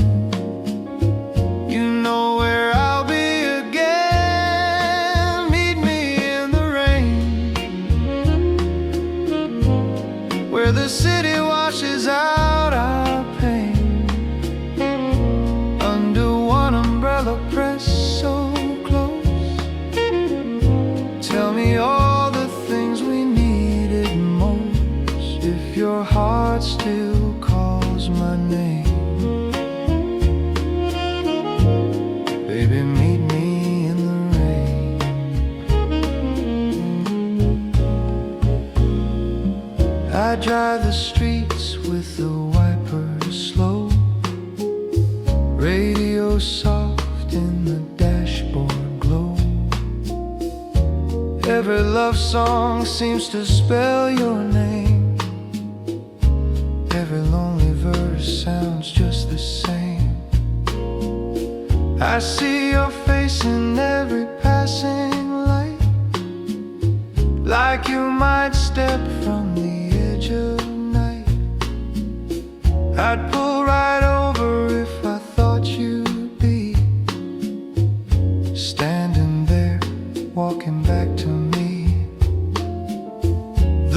you know where I'll be again. Meet me in the rain, where the city washes out our pain, under one umbrella pressed so close. Tell me all the things we needed most, if your heart still calls my name. Baby, meet me in the rain. I drive the streets with the wipers slow, radio soft in the dashboard glow. Every love song seems to spell your name, every lonely verse sounds just the same. I see your face in every passing light, like you might step from the edge of night. I'd pull back to me.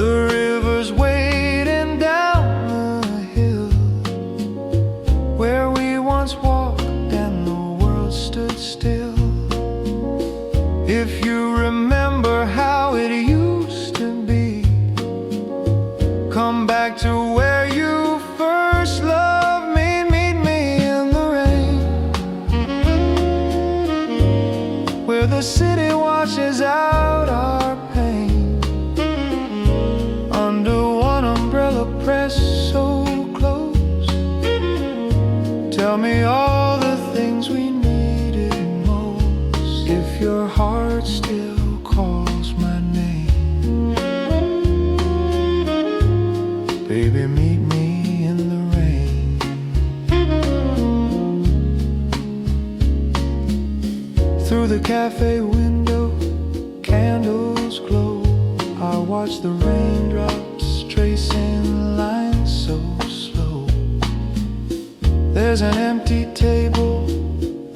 The river's waiting down the hill where we once walked and the world stood still. If you remember how it used to be, come back to where you first loved me. Meet me in the rain, where the city washes out our pain. Under one umbrella pressed so close, tell me all the things we needed most. If your heart still calls my name, baby, meet me in the rain. Through the cafe window, candles glow. I watch the raindrops tracing lines so slow. There's an empty table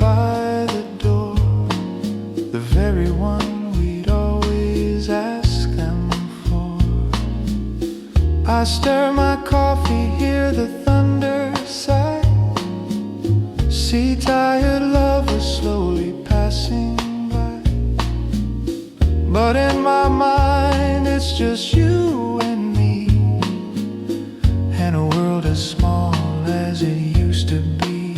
by the door, the very one we'd always ask them for. I stir my coffee, hear the thunder sigh, see tired lovers slowly passing by. But in my mind it's just you and me, and a world as small as it used to be.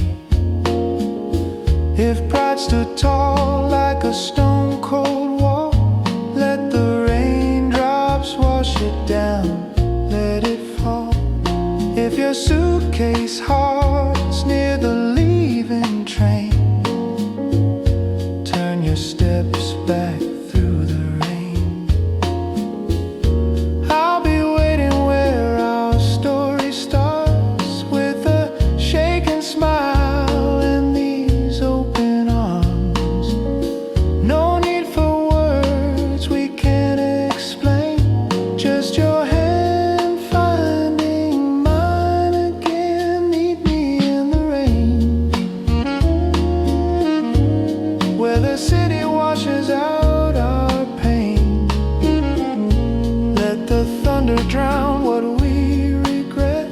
If pride stood tall like a stone cold wall, let the raindrops wash it down, let it fall. If your suitcase heart's near the leaving train, turn your steps back through the rain. I'll be waiting where our story starts, with a shaking smile and these open arms. No need for words we can't explain, just your hand finding mine again. Meet me in the rain, where the city washes out our pain. Let the thunder drown what we regret.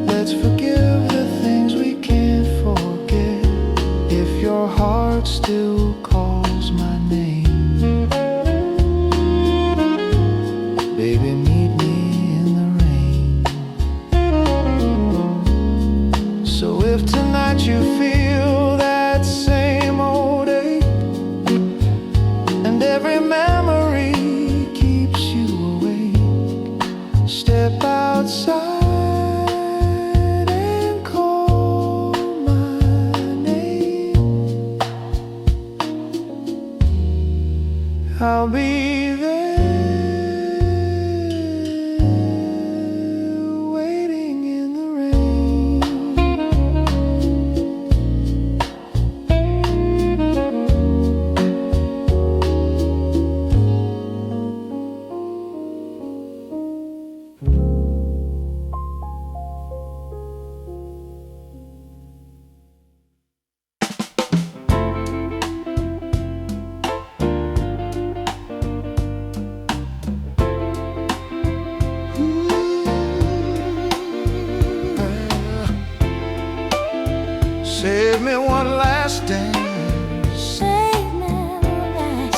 Let's forgive the things we can't forget. If your heart still calls my name, baby, meet me in the rain. So if tonight you feel that same old ache, and every memory keeps you awake, step outside and call my name. I'll be there, waiting in the rain. Save me one last dance, Save me last.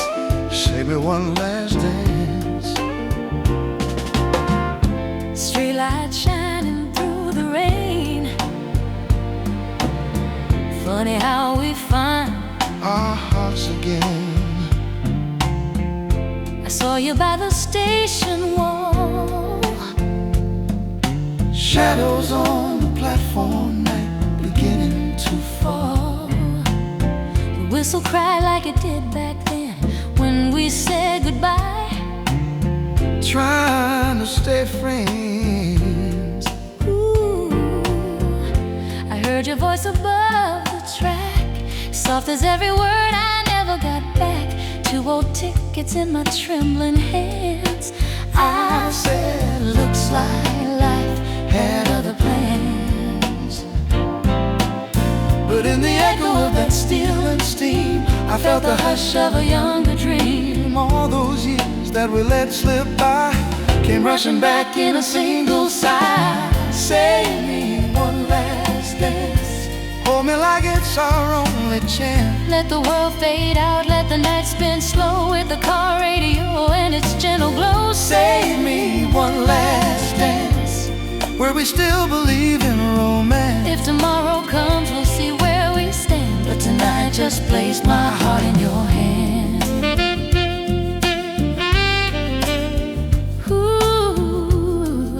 save me one last dance. Streetlight shining through the rain. Funny how we find Our hearts again. I saw you by the station wall. Shadows on the platform, night beginning to fall. The whistle cried like it did back then when we said goodbye. Trying to stay friends. Ooh, I heard your voice above the track, soft as every word I never got back. 2 old tickets in my trembling hands. I said, looks like life had other plans. But in the echo of that steel and steam, I felt the hush of a younger dream. All those years that we let slip by came rushing back in a single sigh. Save me one last dance, hold me like it's our only chance. Let the world fade out, let the night spin slow with the car radio and its gentle glow. Save me one last dance, where we still believe in romance. If tomorrow comes, we'll see where we stand, but tonight just place my heart in your hand. Ooh.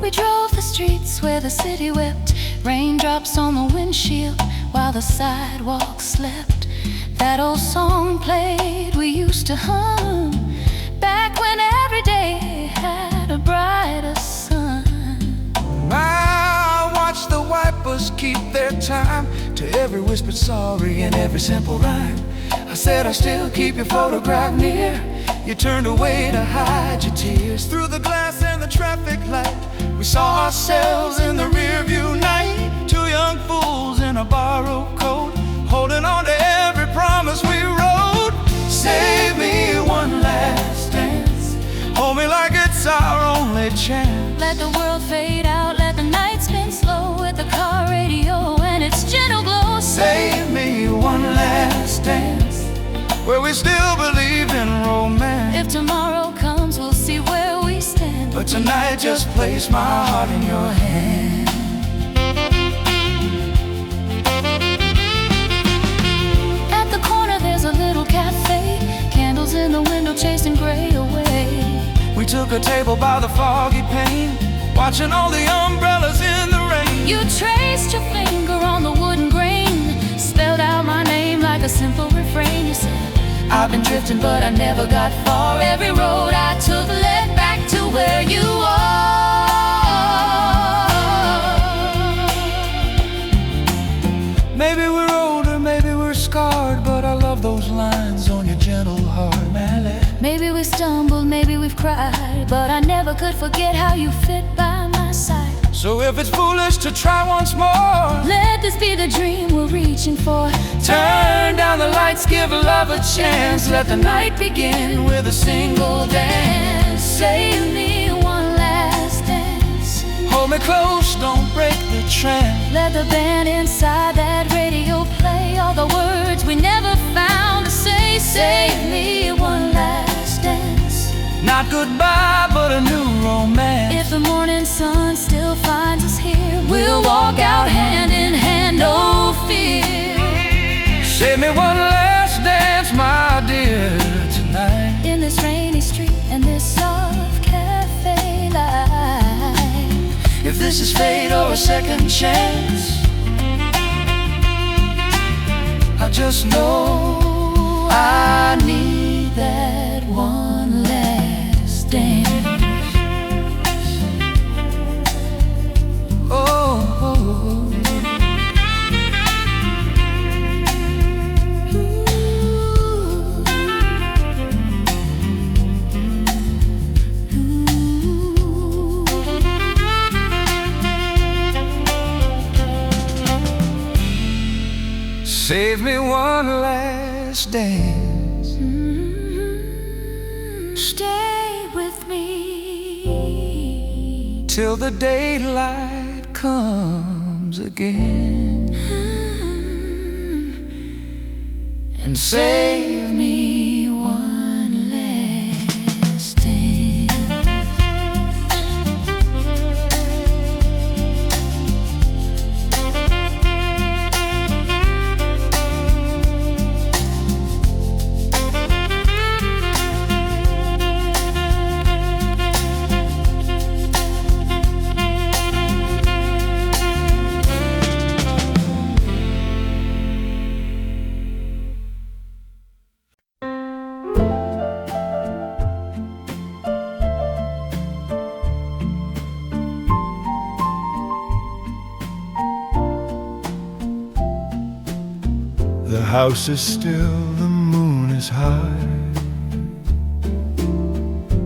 We drove the streets where the city wept, raindrops on the windshield while the sidewalk slept. That old song played we used to hum, back when every day had a brighter sun. I watch the wipers keep their time to every whispered sorry and every simple rhyme. I said I still keep your photograph near. You turned away to hide your tears. Through the glass and the traffic light, we saw ourselves in the rearview night. Two young fools in a borrowed coat, holding on to every promise we wrote. Save me one last dance, hold me like it's our only chance. Let the world fade out, let the night spin slow with the car radio and its gentle glow. Save me one last dance, where we still believe in romance. If tomorrow comes, we'll see where we stand, but tonight just place my heart in your hand. At the corner there's a little cafe, candles in the window chasing gray away. We took a table by the foggy pane, watching all the umbrellas in the rain. You traced your finger on the wooden grain, spelled out my name like a simple refrain. You said, I've been drifting but I never got far. Every road I took led back to where you are. Maybe we're older, maybe we're scarred, but I love those lines on your gentle heart, Mally. Maybe we stumbled, maybe we've cried, but I never could forget how you fit by my side. So if it's foolish to try once more, let this be the dream we're reaching for. turn down the lights, give love a chance. Let the night begin with a single dance. Save me one last dance, hold me close, don't break the trance. let the band inside that radio play all the words we never found to say. Save me one last dance, Not goodbye, but a new romance. if the morning sun still finds us here, we'll walk out hand in hand, no fear. Save me one last dance, my dear, tonight. In this rainy street and this soft cafe light, If this is fate or a second chance, I just know I need that one last dance. Save me one last dance. Stay with me Till the daylight comes again, and save me one last dance. The house is still, the moon is high.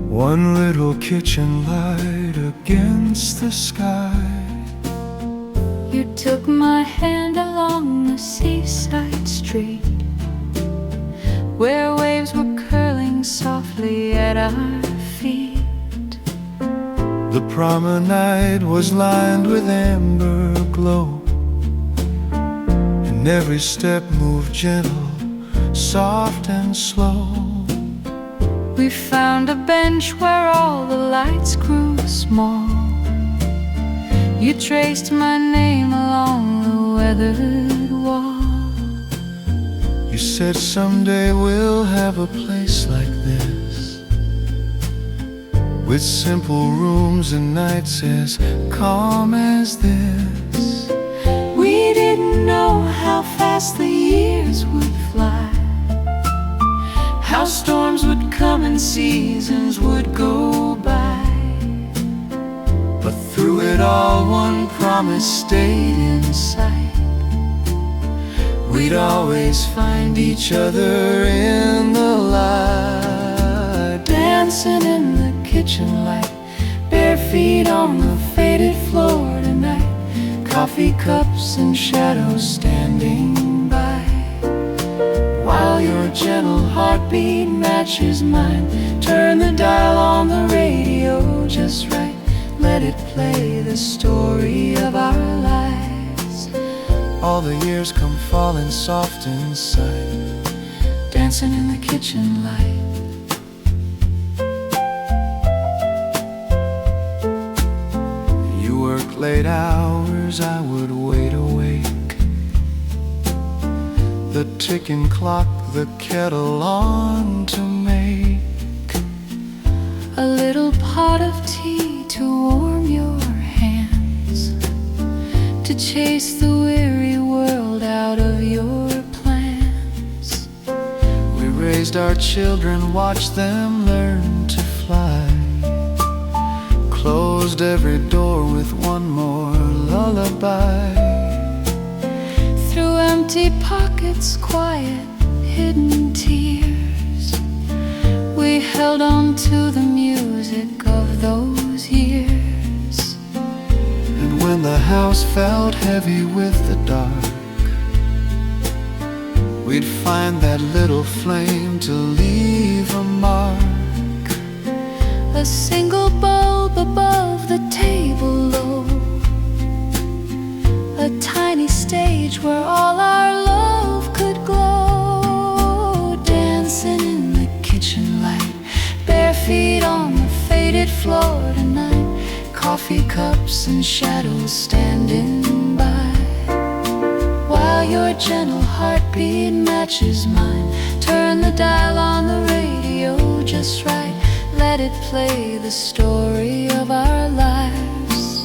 One little kitchen light against the sky. You took my hand along the seaside street, where waves were curling softly at our feet. The promenade was lined with amber glow, and every step moved gentle, soft and slow. We found a bench where all the lights grew small. You traced my name along the weathered wall. You said someday we'll have a place like this, with simple rooms and nights as calm as this. We didn't know how fast the years would fly, how storms would come and seasons would go by. But through it all, one promise stayed in sight: we'd always find each other in the light. Dancing in the kitchen light, bare feet on the faded floor tonight, coffee cups and shadows standing by, while your gentle heartbeat matches mine. Turn the dial on the radio just right, let it play the story of our lives. All the years come falling soft inside, Dancing in the kitchen light. you worked late hours, I would wait awake, the ticking clock, the kettle on to make. A little pot of tea to warm your hands, to chase the weary world out of your plans. We raised our children, watched them learn to fly, closed every door with one more lullaby. Through empty pockets, quiet, hidden tears, we held on to the music of those years. And when the house felt heavy with the dark, we'd find that little flame to leave a mark. A single bulb above the table low, a tiny stage where all our love could glow. Dancing in the kitchen light, bare feet on the faded floor tonight, coffee cups and shadows standing by, while your gentle heartbeat matches mine. Turn the dial on the radio just right, let it play the story of our lives.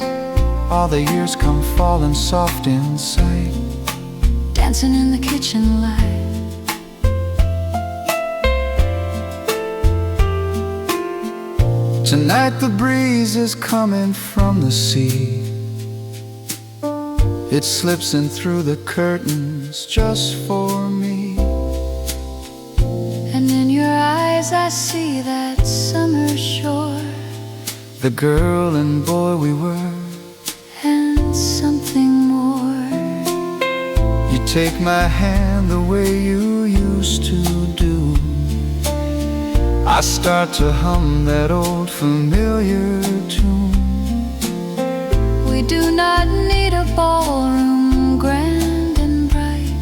All the years come falling soft in sight, Dancing in the kitchen light. Tonight the breeze is coming from the sea, it slips in through the curtains just for me. And in your eyes I see that summer shore, The girl and boy we were, and something more. you take my hand the way you used to do. I start to hum that old familiar tune. We do not need a ballroom grand and bright,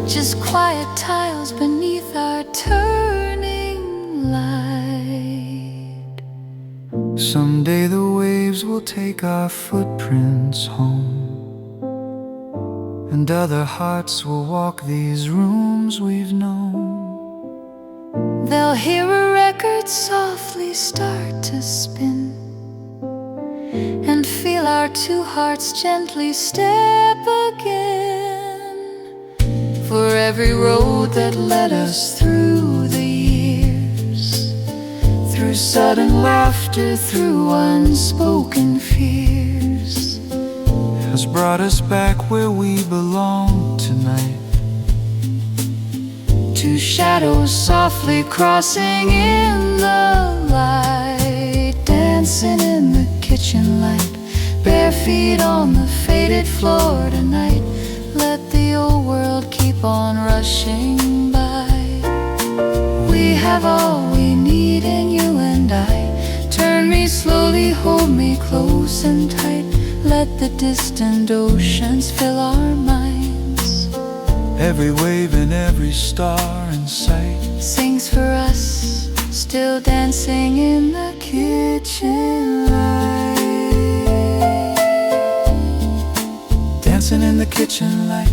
just quiet tiles beneath our turning light. Someday the waves will take our footprints home, and other hearts will walk these rooms we've known. They'll hear a record softly start to spin, and feel our two hearts gently step again. For every road that led us through the years, through sudden laughter, through unspoken fears, Has brought us back where we belong tonight. two shadows softly crossing in the light, dancing in the kitchen light, bare feet on the faded faded Florida night. Let the old world keep on rushing by. We have all we need in you and I. Turn me slowly, hold me close and tight. Let the distant oceans fill our minds. Every wave and every star in sight Sings for us, still dancing in the kitchen light. dancing in the kitchen light.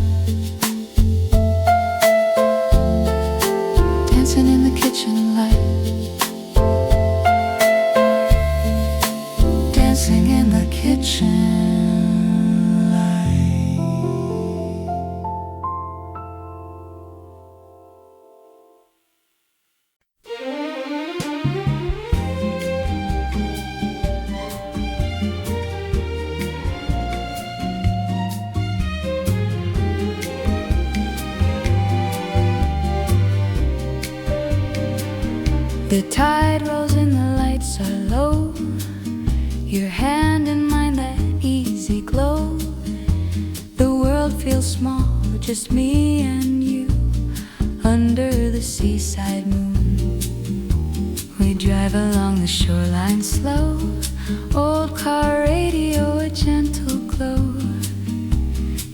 Dancing in the kitchen light. Dancing in the kitchen light. The tide rolls and the lights are low. Your hand in mine, that easy glow. The world feels small, just me and you, under the seaside moon. We drive along the shoreline slow. Old car radio, a gentle glow.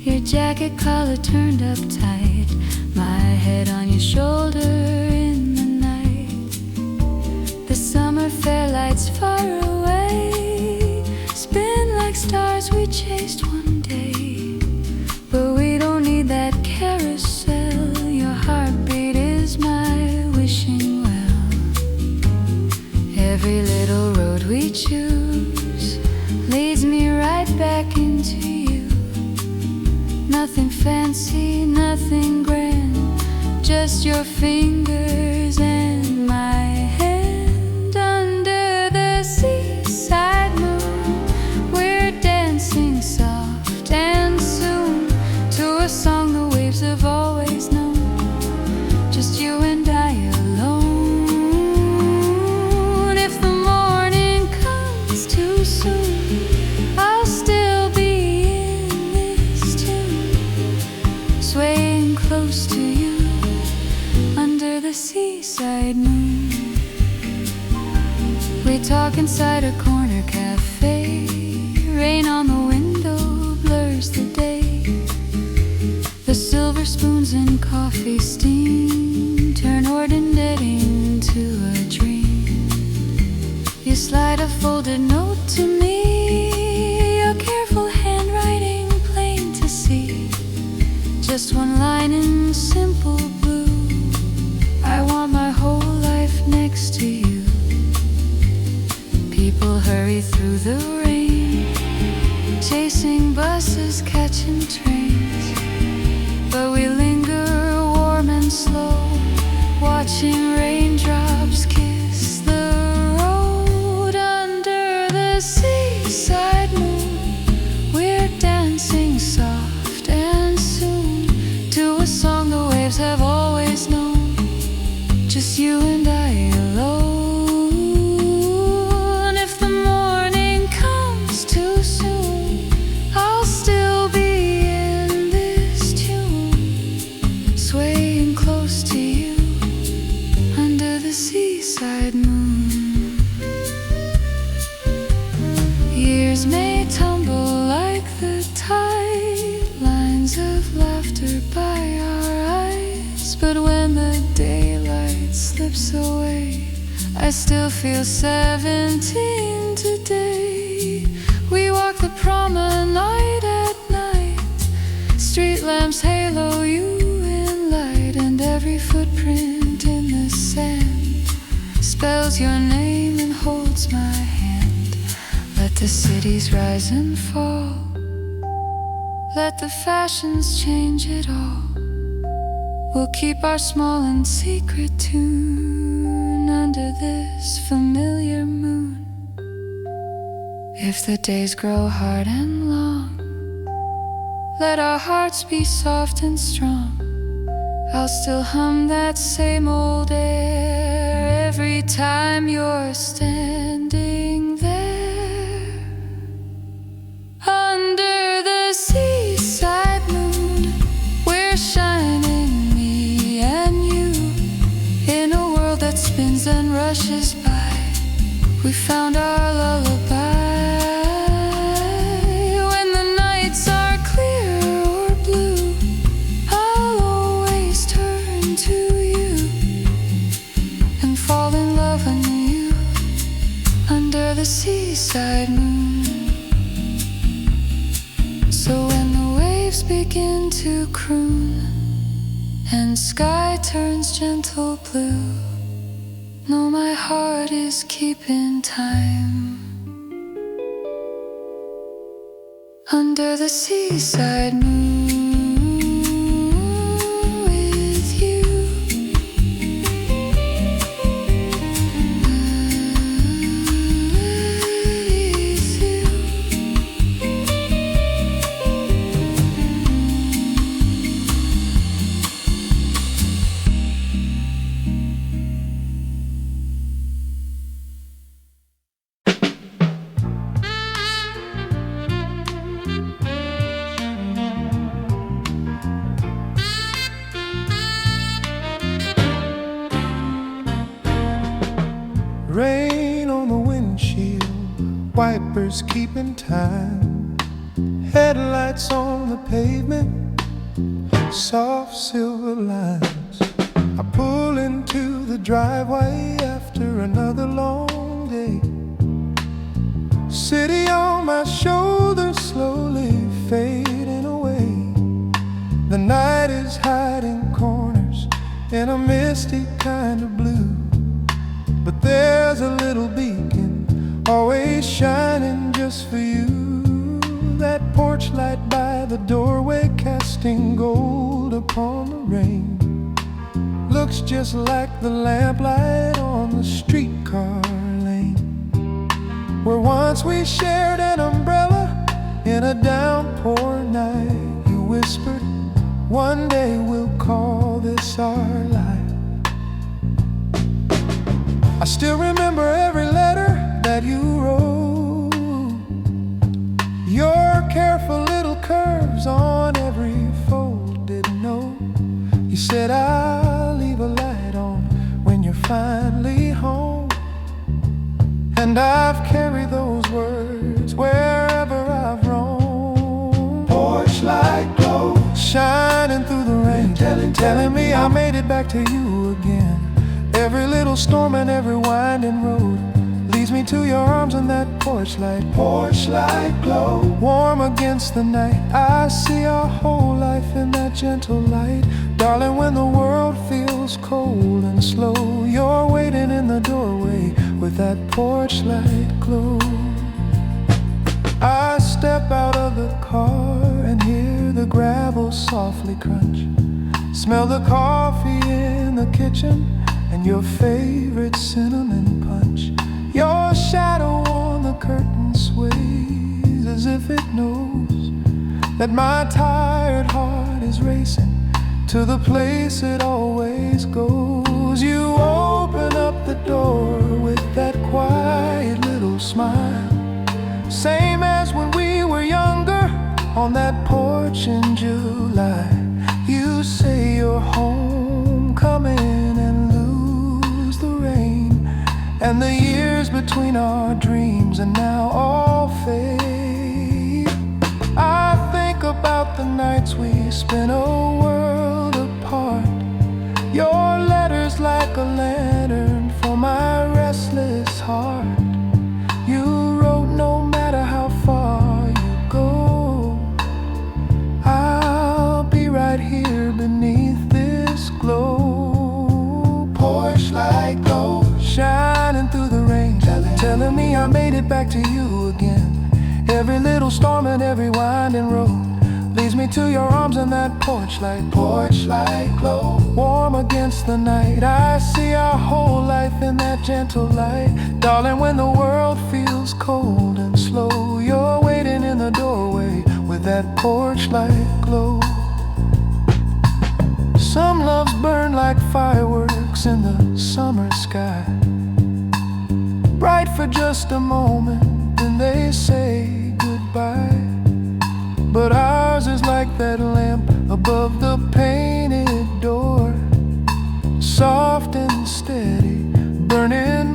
Your jacket collar turned up tight. My head on your shoulder in the night. The summer fair lights far away spin like stars we chased one day. But we don't need that carousel. Your heartbeat is my wishing well. Every little road we choose leads me right back into you. Nothing fancy, nothing grand, just your fingers and my hand. Under the seaside moon, we're dancing soft and soon to a song the waves have always known. Just you and I alone. If the morning comes too soon, I'll still be in this tune, swaying close to you under the seaside moon. We talk inside a corner cafe. Rain on the window blurs the day. The silver spoons and coffee steam turn ordinary into a dream. You slide a folded note to me, your careful handwriting plain to see. Just one line in simple blue. I want my whole life next to you. People hurry through the rain, chasing buses, catching trains. But we linger warm and slow, watching raindrops kiss the road. Under the seaside moon, we're dancing soft and soon to a song the waves have always known. Just you and I alone. If the morning comes too soon, I'll still be in this tune, swaying close to you under the seaside moon. Years may tumble like the tide, lines of laughter by our eyes. But when the daylight slips away, I still feel 17 today. We walk the promenade at night, street lamps halo you in light, and every footprint in the sand spells your name and holds my hand. Let the cities rise and fall, let the fashions change it all. We'll keep our small and secret tune under this familiar moon. If the days grow hard and long, let our hearts be soft and strong. I'll still hum that same old air every time you're standing there under the sea. flashes by. We found our lullaby. When the nights are clear or blue, I'll always turn to you and fall in love anew under the seaside moon. So when the waves begin to croon and sky turns gentle blue, know my heart is keeping time under the seaside moon with you. With you. Rain on the windshield, wipers keeping time, headlights on the pavement, soft silver lines. I pull into the driveway after another long day. City on my shoulders slowly fading away. The night is hiding corners in a misty kind of blue, but there's a little beacon always shining just for you. That porch light by the doorway casting gold upon the rain looks just like the lamplight on the streetcar lane, where once we shared an umbrella in a downpour night. You whispered, one day we'll call this our life. I still remember every letter that you wrote, your careful little curves on every folded note. You said, I'll leave a light on when you're finally home, and I've carried those words wherever I've roamed. Porch light glow, shining through the rain, telling me I made it back to you again. Every little storm and every winding road leads me to your arms and that porch light glow, warm against the night. I see our whole life in that gentle light. Darling, when the world feels cold and slow, you're waiting in the doorway with that porch light glow. I step out of the car and hear the gravel softly crunch, smell the coffee in the kitchen and your favorite cinnamon punch. Your shadow on the curtain sways as if it knows that my tired heart is racing to the place it always goes. You open up the door with that quiet little smile, same as when we were younger on that porch in July. You say you're home, coming and lose the rain, and the years between our dreams and now all fade. I think about the nights we spent a world apart, your letters like a lantern for my restless heart. You wrote, no matter how far you go, I'll be right here beneath this glow. Porch light glow, shining through the rain, telling me I made it back to you again. Every little storm and every winding road leads me to your arms and that porch light glow, warm against the night. I see our whole life in that gentle light. Darling, when the world feels cold and slow, you're waiting in the doorway with that porch light glow. Some loves burn like fireworks in the summer sky, bright for just a moment, then they say goodbye. But ours is like that lamp above the painted door, soft and steady, burning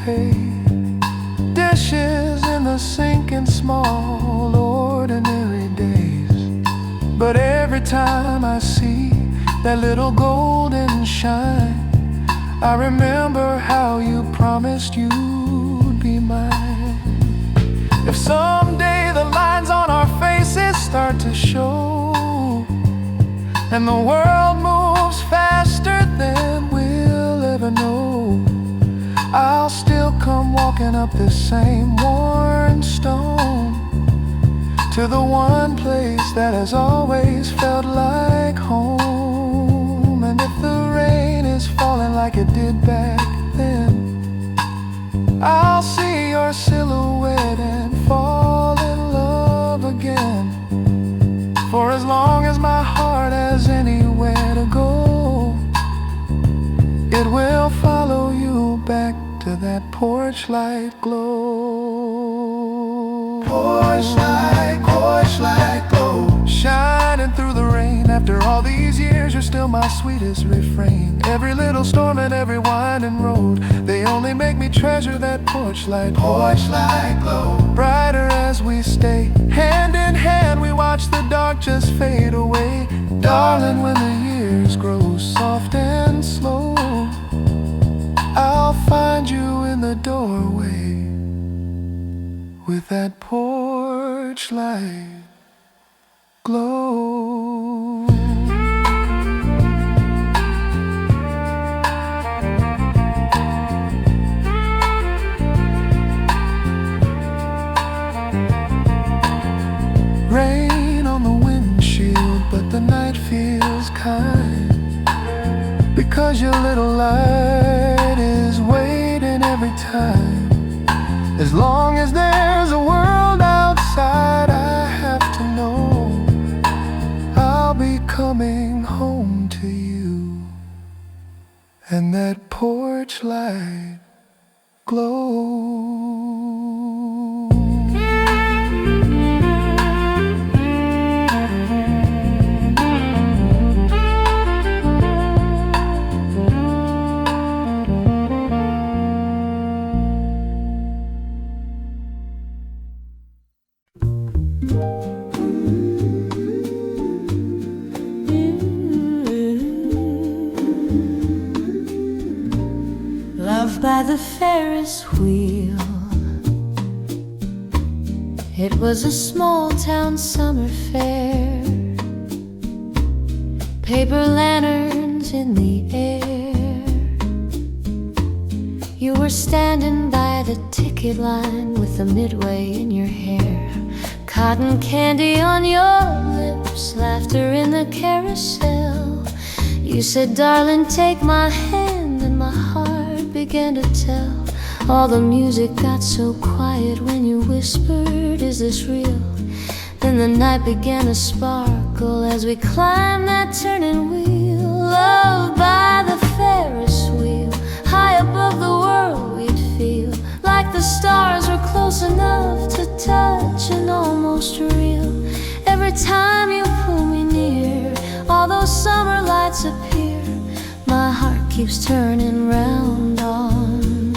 pay. Dishes in the sink in small, ordinary days. But every time I see that little golden shine, I remember how you promised you'd be mine. If someday the lines on our faces start to show, and the world moves faster than we'll ever know, I'll still come walking up this same worn stone, to the one place that has always felt like home. And if the rain is falling like it did back then, I'll see your silhouette and fall in love again. For as long as my heart has anywhere to go, it will follow you back to that porch light glow. Porch light glow, shining through the rain. After all these years, you're still my sweetest refrain. Every little storm and every winding road, they only make me treasure that porch light glow. Brighter as we stay, hand in hand, we watch the dark just fade away. Darling, when the years grow soft and slow, I'll find you in the doorway with that porch light glow. Rain on the windshield, but the night feels kind, because your little light is waiting every time. As long as there's a world outside, I have to know I'll be coming home to you, and that porch light glow. Love by the Ferris wheel. It was a small town summer fair. Paper lanterns in the air. You were standing by the ticket line with the midway in your hair. Cotton candy on your lips, laughter in the carousel. You said, darling, take my hand, and my heart began to tell. All the music got so quiet when you whispered, is this real? Then the night began to sparkle as we climbed that turning wheel. Love by the Ferris wheel, high above the world we'd feel like the stars were close enough to touch and almost real. Every time you pull me near, all those summer lights appear. My heart keeps turning round on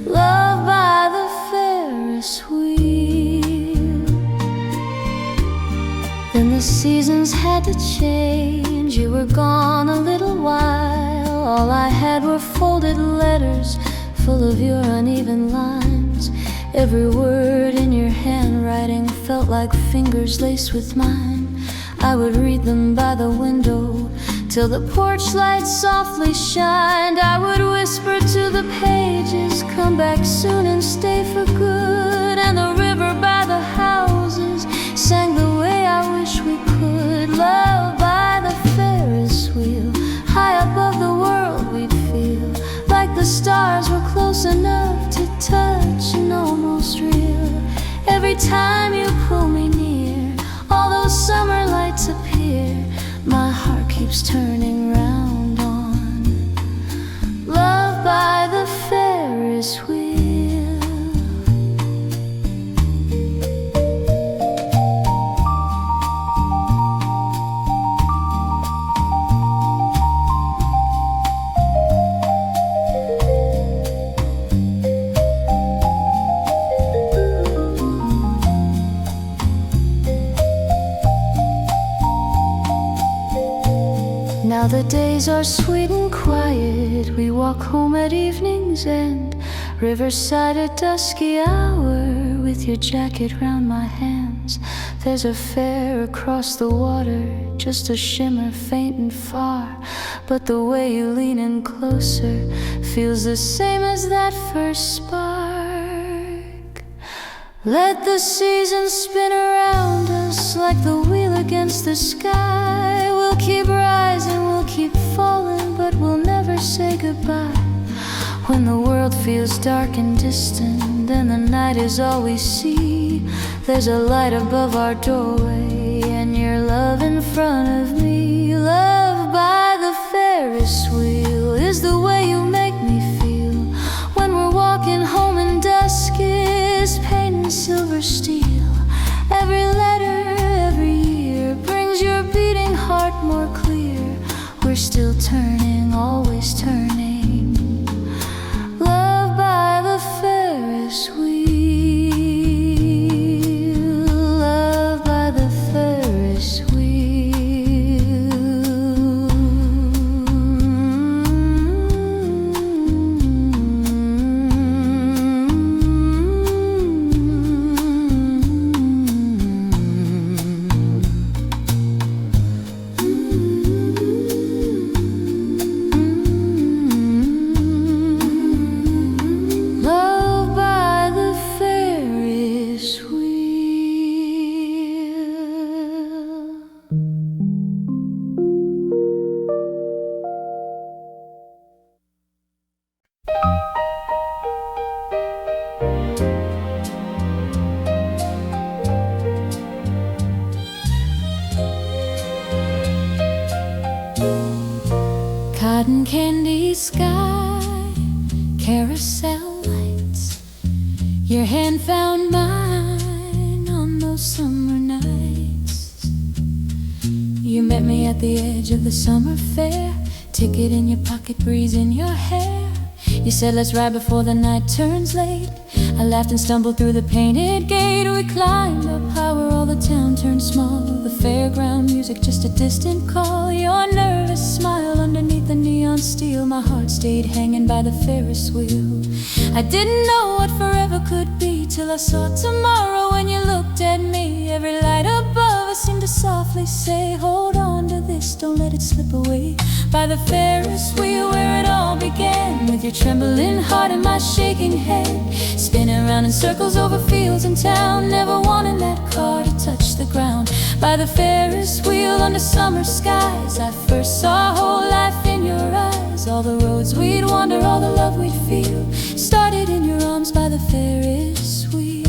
love by the Ferris wheel. Then the seasons had to change. You were gone a little while. All I had were folded letters full of your uneven lines. Every word in your handwriting felt like fingers laced with mine. I would read them by the window till the porch light softly shined. I would whisper to the pages, come back soon and stay for good. And the river by the houses sang the way I wish we could. Love by the Ferris wheel, high above the world we'd feel like the stars were close enough to touch and almost real. Every time you pull me near, all those summer lights appear. My heart keeps turning round on love by the Ferris wheel. the days are sweet and quiet. We walk home at evening's end, riverside at dusky hour, with your jacket round my hands. There's a fair across the water, just a shimmer faint and far, but the way you lean in closer feels the same as that first spark. Let the seasons spin around us like the wheel against the sky. We'll keep rising, we'll keep falling, but we'll never say goodbye. When the world feels dark and distant and the night is all we see, there's a light above our doorway and your love in front of me. Love by the Ferris wheel is the way you make me feel. When we're walking home and dusk is paint and silver steel. Every letter, every year brings your beating heart more clear. We're still turning, always turning. Love by the Ferris wheel, love by the Ferris wheel. Love by the Ferris wheel. Cotton candy sky, carousel lights. Your hand found mine on those summer nights. You met me at the edge of the summer fair, ticket in your pocket, breeze in your hair. You said let's ride before the night turns late. I laughed and stumbled through the painted gate. We climbed up high where all the town turned small. The fairground music, just a distant call. Your nervous smile underneath the neon steel. My heart stayed hanging by the Ferris wheel. I didn't know what forever could be till I saw tomorrow when you looked at me. Every light above us seemed to softly say, hold on to this, don't let it slip away. By the Ferris wheel where it all began, with your trembling heart and my shaking head, spinning around in circles over fields and town, never wanting that car to touch the ground. By the Ferris wheel under summer skies, I first saw whole life in your eyes. All the roads we'd wander, all the love we'd feel, started in your arms by the Ferris wheel.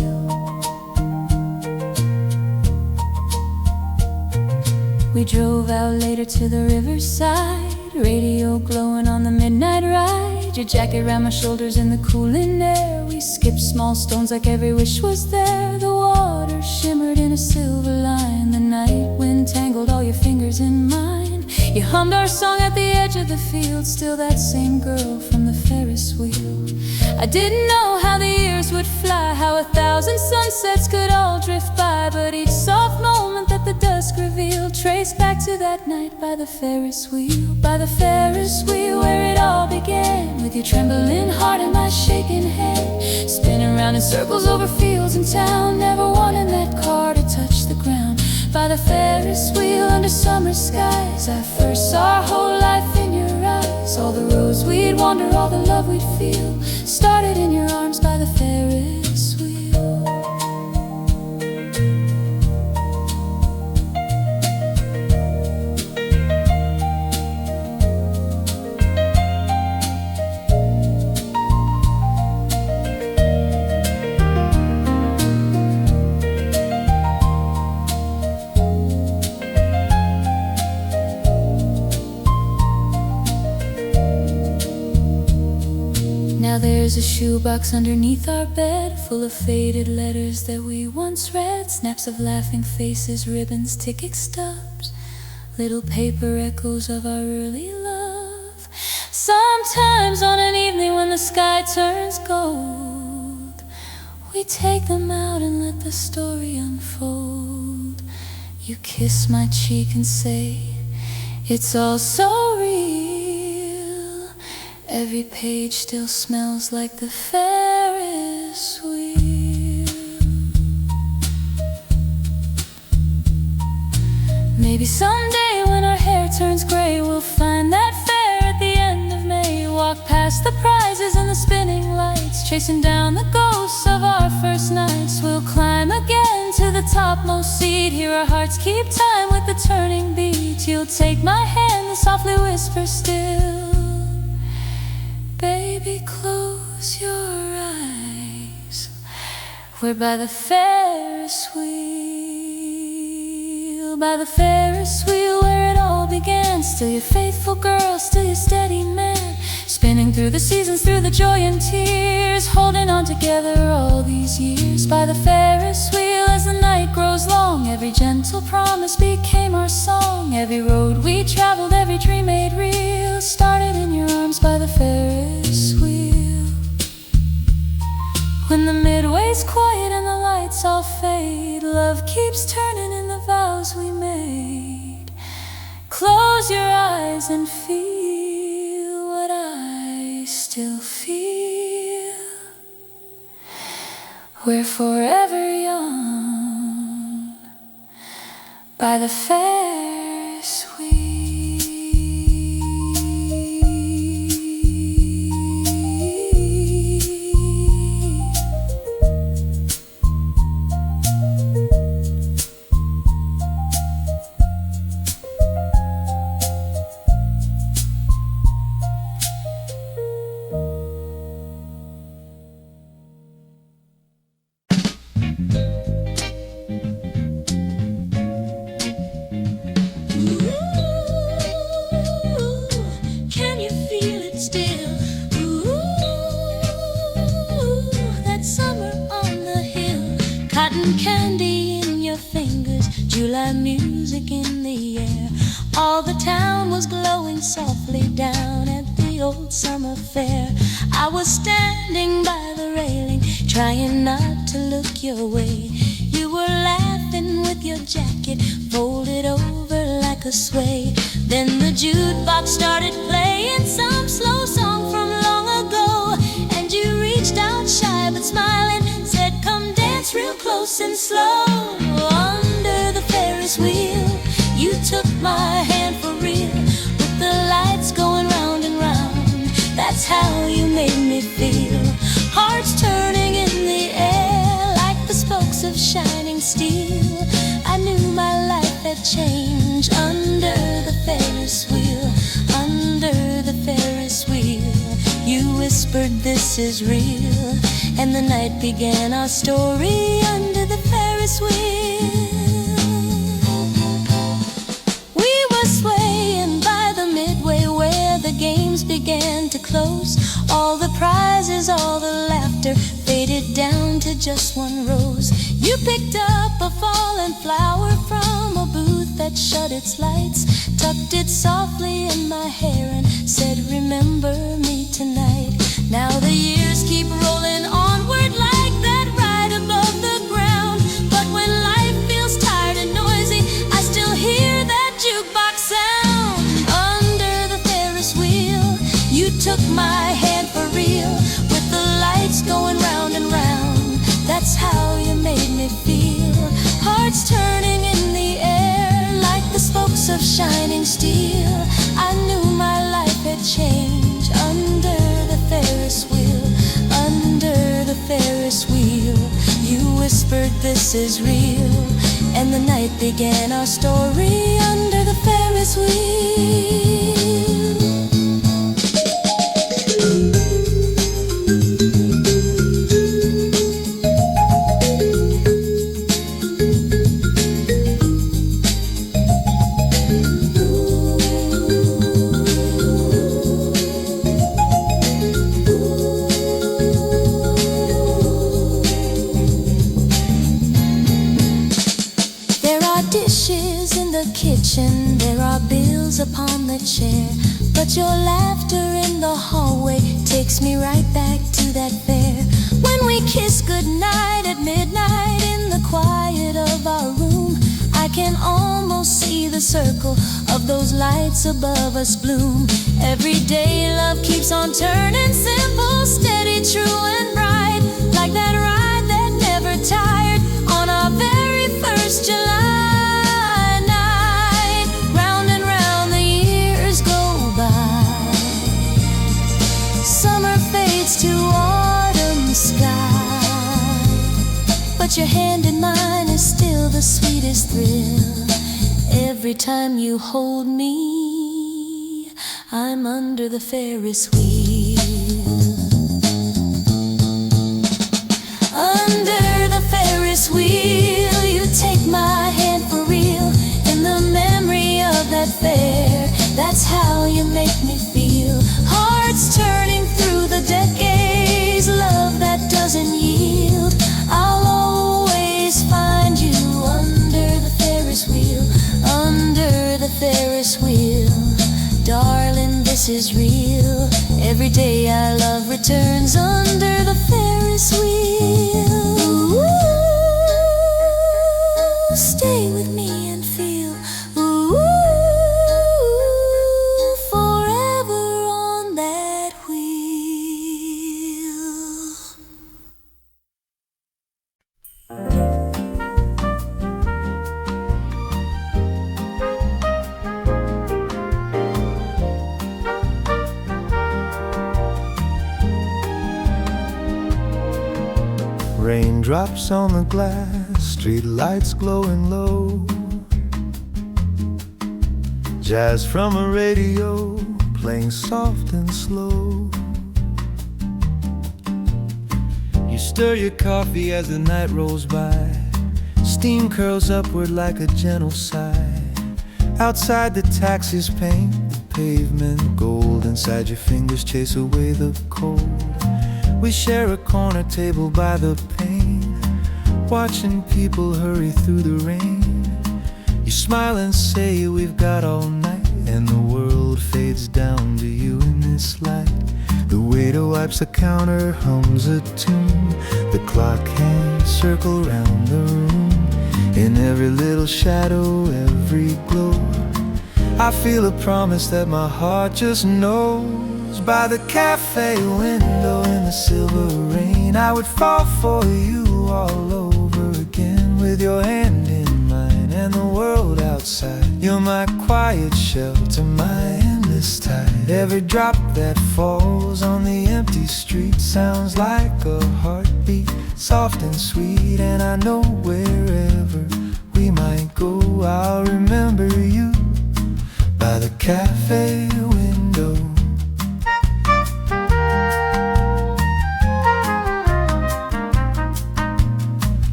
We drove out later to the riverside, radio glowing on the midnight ride. Your jacket around my shoulders in the cooling air. We skipped small stones like every wish was there. The water shimmered in a silver line. The night wind tangled all your fingers in mine. You hummed our song at the edge of the field, still that same girl from the Ferris wheel. I didn't know how the years would fly, how 1,000 sunsets could all drift by, but each soft moment that the dusk revealed traced back to that night by the Ferris wheel. By the Ferris wheel where it all began, with your trembling heart and my shaking head, spinning around in circles over fields and town, never wanting that car to touch the ground. By the Ferris wheel under summer skies, I first saw our whole life in your eyes. All the roads we'd wander, all the love we'd feel, started in your arms by the Ferris wheel. Now there's a shoebox underneath our bed, full of faded letters that we once read. Snaps of laughing faces, ribbons, ticket stubs, little paper echoes of our early love. Sometimes on an evening when the sky turns gold, we take them out and let the story unfold. You kiss my cheek and say, It's all so real. Every page still smells like the Ferris wheel. Maybe someday when our hair turns gray, we'll find that fair at the end of May. Walk past the prizes and the spinning lights, chasing down the ghosts of our first nights. We'll climb again to the topmost seat, hear our hearts keep time with the turning beat. You'll take my hand and softly whisper still, baby, close your eyes. We're by the Ferris wheel, by the Ferris wheel where it all began. Still your faithful girl, still your steady man, spinning through the seasons, through the joy and tears, holding on together all these years. By the Ferris wheel as the night grows long, every gentle promise became our song. Every road we traveled, every dream made real, started in your arms by the Ferris wheel. When the midway's quiet and the lights all fade, love keeps turning in the vows we made. Close your eyes and feel what I still feel. We're forever young by the Ferris wheel. Can you feel it still? Ooh, that summer on the hill, cotton candy in your fingers, July music in the air. All the town was glowing softly down at the old summer fair. I was standing by the railing, trying not to look your way. You were laughing with your jacket folded over like a sway. Then the jukebox started playing some slow song from long ago, and you reached out shy but smiling, said come dance real close and slow. Under the Ferris wheel, you took my hand for real, with the lights going round and round. That's how you made me feel. Hearts turning in the air like the spokes of shining steel. I knew my life had changed under the Ferris wheel, under the Ferris wheel. You whispered this is real, and the night began our story under the Ferris wheel. We were swaying by the midway where the games began to close. All the prizes, all the laughter faded down to just one rose. You picked up a fallen flower from a booth that shut its lights, tucked it softly in my hair and said remember me tonight. Now the years keep rolling onward like that ride above the ground, but when life feels tired and noisy, I still hear that jukebox sound. Under the Ferris wheel, you took my hand for real, with the lights going round and round. That's how you made me feel. Hearts turning in the air like the spokes of shining steel. I knew my life had changed under the Ferris wheel, under the Ferris wheel. You whispered this is real, and the night began our story under the Ferris wheel. Dishes in the kitchen, there are bills upon the chair, but your laughter in the hallway takes me right back to that fair. When we kiss goodnight at midnight in the quiet of our room, I can almost see the circle of of those lights above us bloom. Every day love keeps on turning, simple, steady, true and bright, like that ride that never tired on our very first July night. Round and round the years go by, summer fades to autumn sky, but your hand in mine is still the sweetest thrill. Every time you hold me, I'm under the Ferris wheel. Under the Ferris wheel, you take my hand for real. In the memory of that fair, that's how you make me feel. Hearts turning through the decades, love that doesn't yield. I'll always find you under the Ferris wheel, under the Ferris wheel. Darling, this is real. Every day our love returns under the Ferris wheel. Ooh, stay with me and feel, ooh, forever on that wheel. Raindrops on the glass, street lights glowing low, jazz from a radio playing soft and slow. You stir your coffee as the night rolls by, steam curls upward like a gentle sigh. Outside the taxis paint the pavement gold, inside your fingers chase away the cold. We share a corner table by the pane, watching people hurry through the rain. You smile and say we've got all night, and the world fades down to you in this light. The waiter wipes the counter, hums a tune, the clock hands circle round the room. In every little shadow, every glow, I feel a promise that my heart just knows. By the cafe window in the silver rain, I would fall for you all over again, with your hand in mine and the world outside. You're my quiet shelter, my endless tide. Every drop that falls on the empty street sounds like a heartbeat, soft and sweet. And I know wherever we might go, I'll remember you by the cafe window.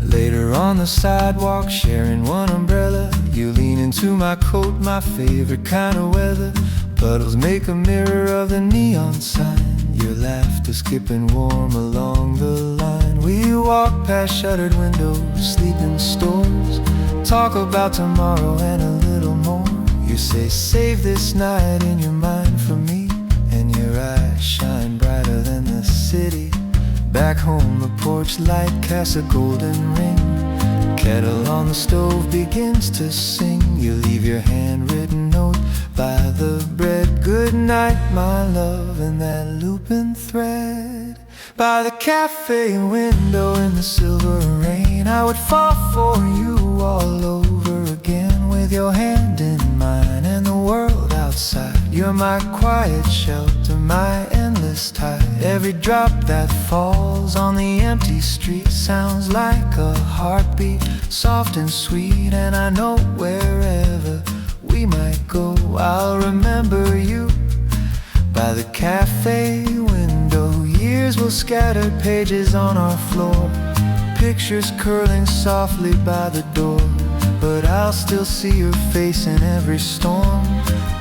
Later on the sidewalk, sharing one umbrella, you lean into my coat, my favorite kind of weather. Puddles make a mirror of the neon sign, your laughter skipping warm along the line. We walk past shuttered windows, sleep in stores, talk about tomorrow and a little more. You say save this night in your mind for me, and your eyes shine brighter than the city. Back home the porch light casts a golden ring, kettle on the stove begins to sing. You leave your handwritten note by the bread, good night my love, and that looping thread. By the cafe window in the silver rain, I would fall for you all over again, with your hand in mine and the world outside. You're my quiet shelter, my endless tide. Every drop that falls on the empty street sounds like a heartbeat, soft and sweet. And I know wherever we might go, I'll remember you by the cafe window. Years will scatter pages on our floor, pictures curling softly by the door, but I'll still see your face in every storm.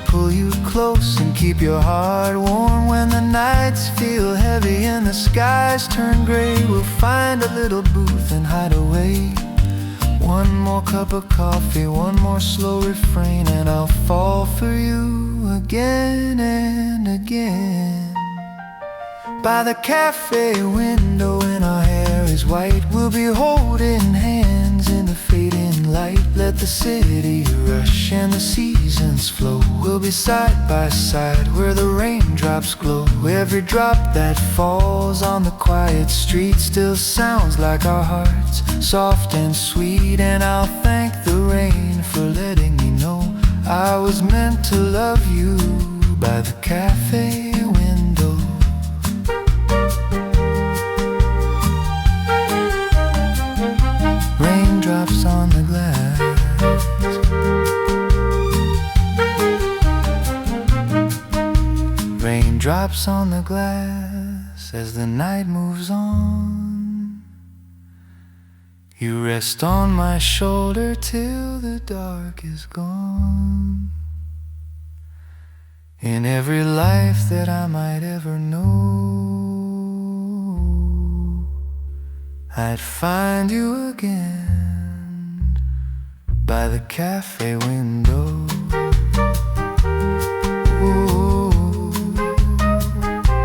Pull you close and keep your heart warm. When the nights feel heavy and the skies turn gray, we'll find a little booth and hide away. One more cup of coffee, one more slow refrain, and I'll fall for you again and again. By the cafe window, when our hair is white, we'll be holding hands in the fading light. let the city rush and the seasons flow. We'll be side by side where the raindrops glow. Every drop that falls on the quiet street still sounds like our hearts, soft and sweet. And I'll thank the rain for letting me know I was meant to love you by the cafe window. Raindrops on the glass, raindrops on the glass as the night moves on. You rest on my shoulder till the dark is gone. In every life that I might ever know, I'd find you again by the cafe window. Ooh,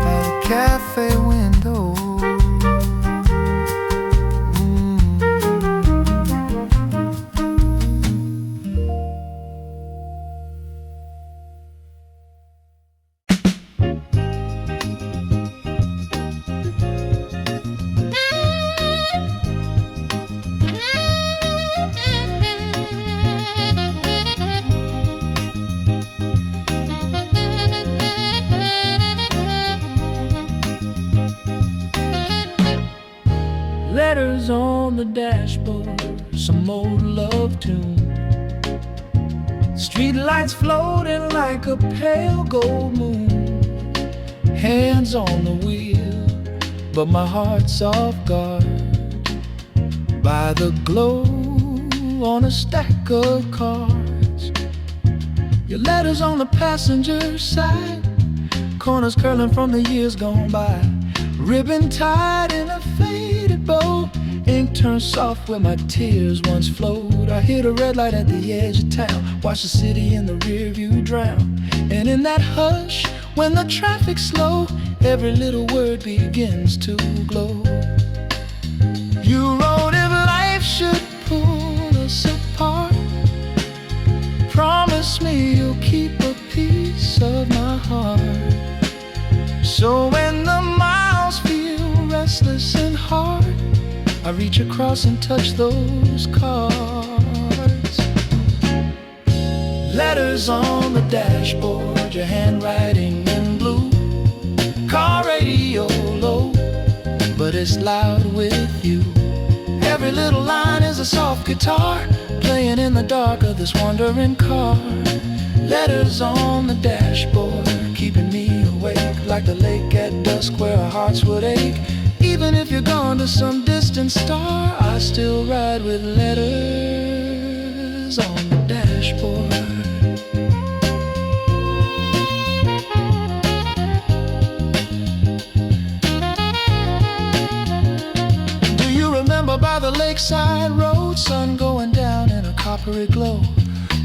by the cafe window. Letters on the dashboard, some old love tune. Street lights floating like a pale gold moon. Hands on the wheel, but my heart's off guard by the glow on a stack of cards. Your letters on the passenger side, corners curling from the years gone by. Ribbon tied in a faded bow, ink turned soft where my tears once flowed. I hit a red light at the edge of town, watch the city in the rear view drown. And in that hush, when the traffic's slow, every little word begins to glow. You wrote if life should pull us apart, promise me you'll keep a piece of my heart. So when the miles feel restless and hard, I reach across and touch those cards. Letters on the dashboard, your handwriting in blue. Car radio low, but it's loud with you. Every little line is a soft guitar playing in the dark of this wandering car. Letters on the dashboard, keeping me awake like the lake at dusk where our hearts would ache. Even if you're gone to some distant star, I still ride with letters on the dashboard. Do you remember by the lakeside road, sun going down in a coppery glow?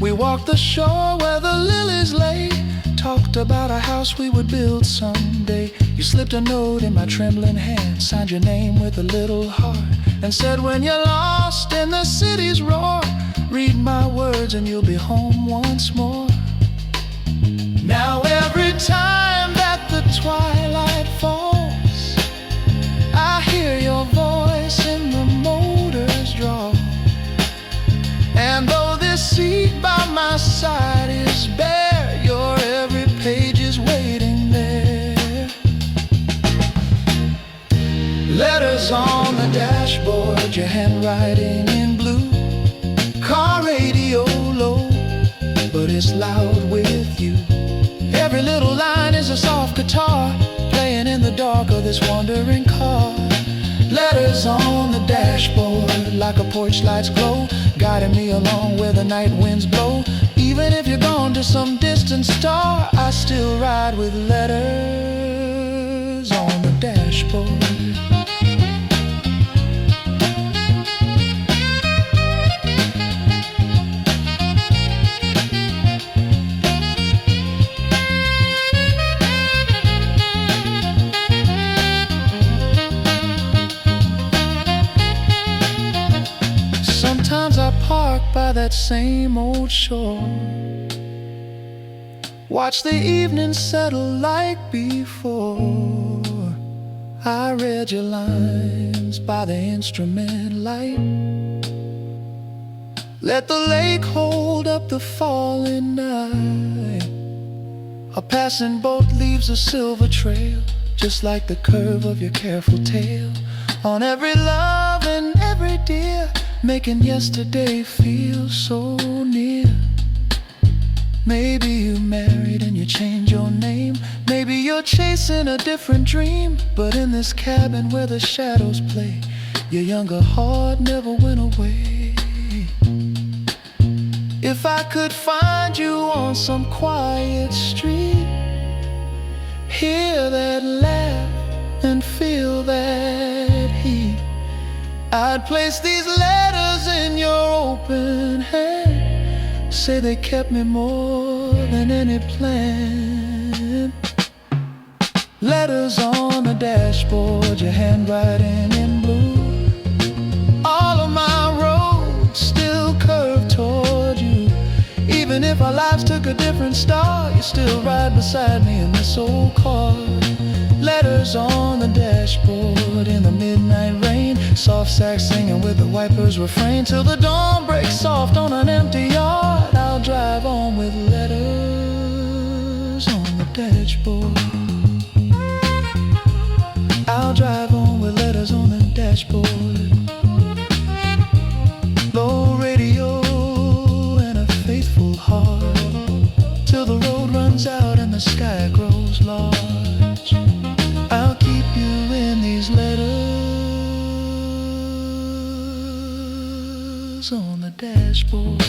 We walked the shore where the lilies lay, talked about a house we would build someday. You slipped a note in my trembling hand, signed your name with a little heart, and said when you're lost in the city's roar, read my words and you'll be home once more. Now every time that the twilight falls, I hear your voice in the motor's draw. And though this seat by my side is bare, your every page is waiting there. Letters on the dashboard, your handwriting in blue. Car radio low, but it's loud with you. Every little line is a soft guitar playing in the dark of this wandering car. Letters on the dashboard, like a porch light's glow, guiding me along where the night winds blow. Even if you're gone to some distant star, I still ride with letters on the dashboard. Sometimes I park by by that same old shore. Watch the evening settle like before. I read your lines by the instrument light. Let the lake hold up the falling night. A passing boat leaves a silver trail, just like the curve of your careful tail, on every love and every dear, making yesterday feel so near. Maybe you married and you changed your name. Maybe you're chasing a different dream. But in this cabin where the shadows play, your younger heart never went away. If I could find you on some quiet street, hear that laugh and feel that heat, I'd place these letters in your open hand. Say they kept me more than any plan. Letters on the dashboard, your handwriting in blue. All of my roads still curve toward you. Even if our lives took a different start, you still ride beside me in this old car. Letters on the dashboard in the midnight rain, soft sax singing with the wipers refrain, till the dawn breaks soft on an empty yard. I'll drive on with letters on the dashboard. I'll drive on with letters on the dashboard. Low radio and a faithful heart, till the road runs out and the sky grows large. I'll keep you in these letters on the dashboard.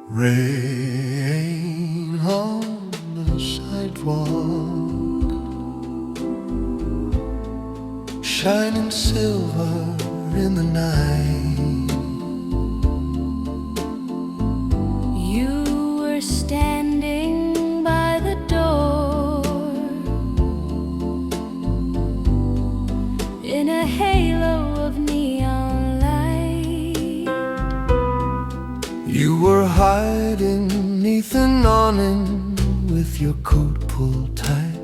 Rain on the sidewalk, shining silver in the night. You were standing by the door in a halo of neon light. You were hiding neath an awning with your coat pulled tight.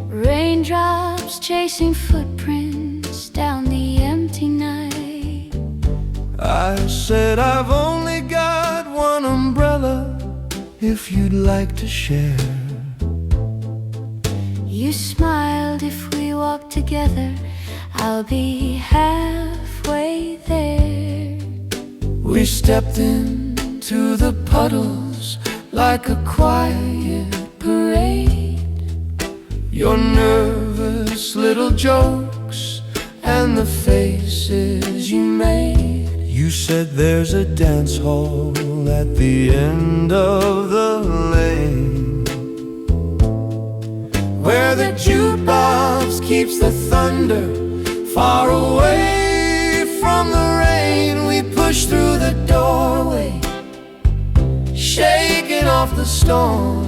Raindrops chasing footprints down the empty night. I said I've only got one umbrella, if you'd like to share. You smiled, if we walk together, I'll be halfway there. We stepped into the puddles like a quiet parade. Your nervous little jokes and the faces you made. You said there's a dance hall at the end of the lane, where the jukebox keeps the thunder far away from the rain. We pushed through the doorway, shaking off the storm.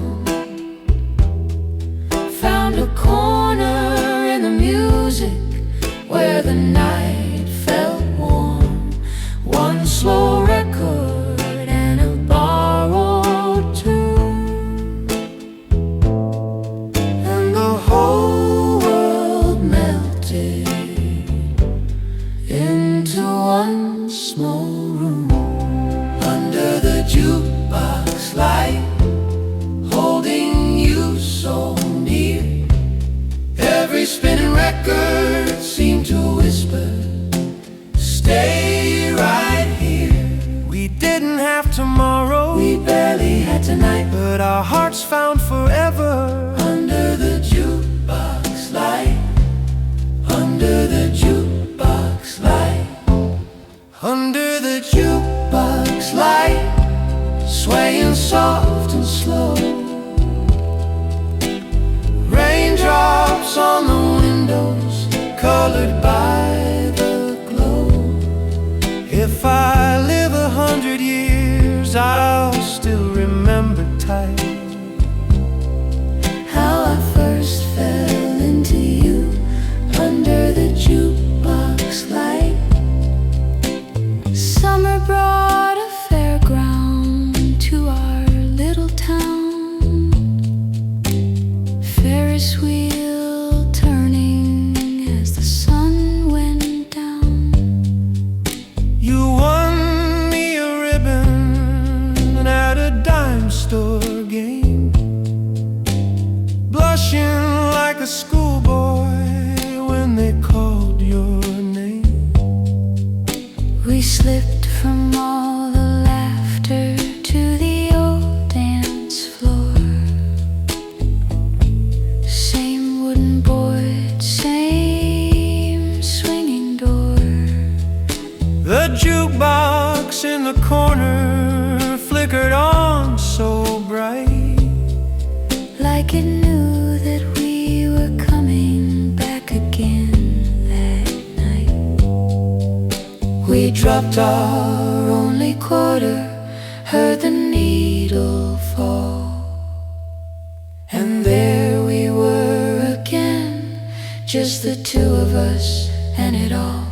Found a corner in the music where the night felt warm. One slow record and a borrowed tune, And the whole world melted into one small room. under the jukebox light, holding you so near. Every spinning record seemed to whisper, stay right here. We didn't have tomorrow, We barely had tonight, but our hearts found forever under the jukebox light. Under the jukebox light. Under the jukebox light, swaying soft and slow. Raindrops on the windows, colored by the glow. If I live 100 years, I'll still remember tight how I first fell into you under the jukebox light. Summer brought a fairground to our little town. Ferris wheel turning as the sun went down. You won me a ribbon at a dime store game, blushing like a schoolboy when they called your name. We slipped from all the laughter to the old dance floor. Same wooden board, same swinging door. The jukebox in the corner flickered on so bright, Like it knew that we were coming back again that night. we dropped our only quarter, heard the needle fall, and there we were again, just the two of us and it all.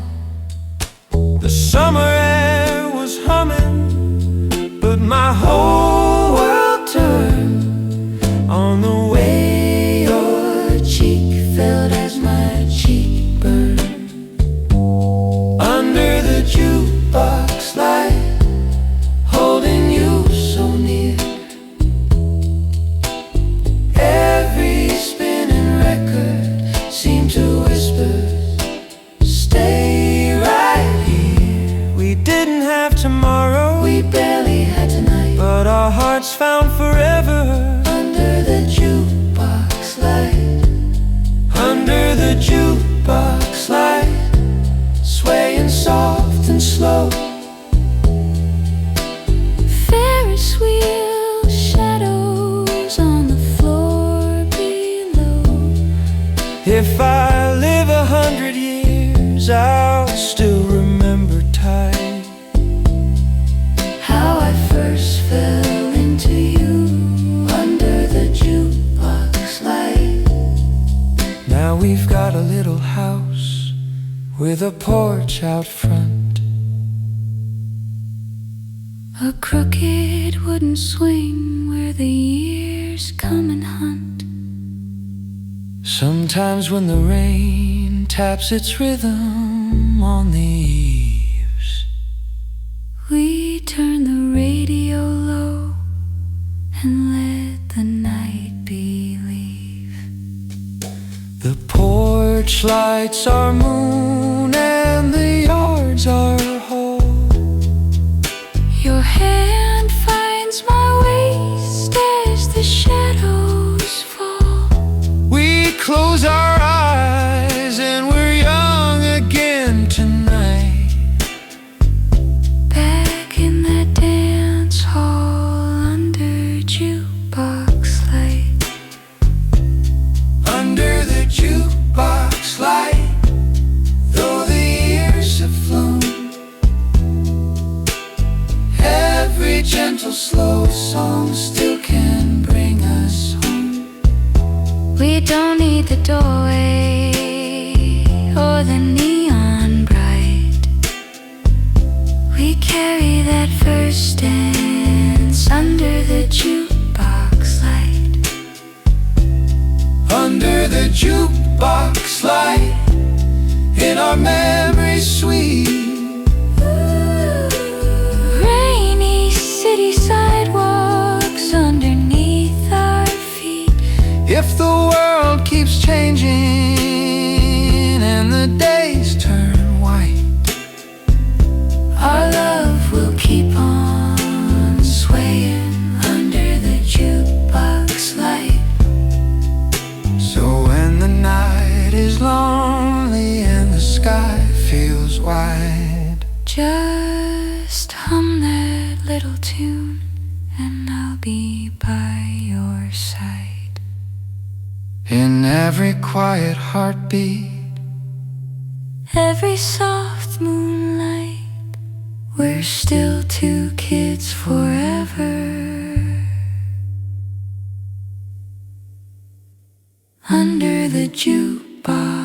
The summer air was humming, but my whole world turned on the way your cheek felt as my cheek burned. Under the jukebox light, holding you so near. Every spinning record seemed to whisper, stay right here. We didn't have tomorrow, we barely had tonight, but our hearts found forever under the jukebox light. Under the jukebox light, swaying soft and slow. Ferris wheel shadows on the floor below. If I live 100 years, I'll still remember tight How I first fell into you under the jukebox light. Now we've got a little house with a porch out front. A crooked wooden swing where the years come and hunt. Sometimes when the rain taps its rhythm on the eaves, We turn the radio low and let the night believe. the porch lights our moon and the yards our hall. Your hand finds my waist as the shadows fall. We close our eyes and we're young again tonight. Back in that dance hall under jukebox light. Under the jukebox light, though the years have flown, every gentle slow song still can bring us home. We don't need the doorway or the neon bright. We carry that first dance under the jukebox light. Under the jukebox light, in our memory suite. Rainy city sidewalks underneath our feet. If the world keeps changing and the days turn white, Our love will keep on swaying under the little tune, and I'll be by your side. In every quiet heartbeat, Every soft moonlight, we're still two kids forever. Under the jukebox.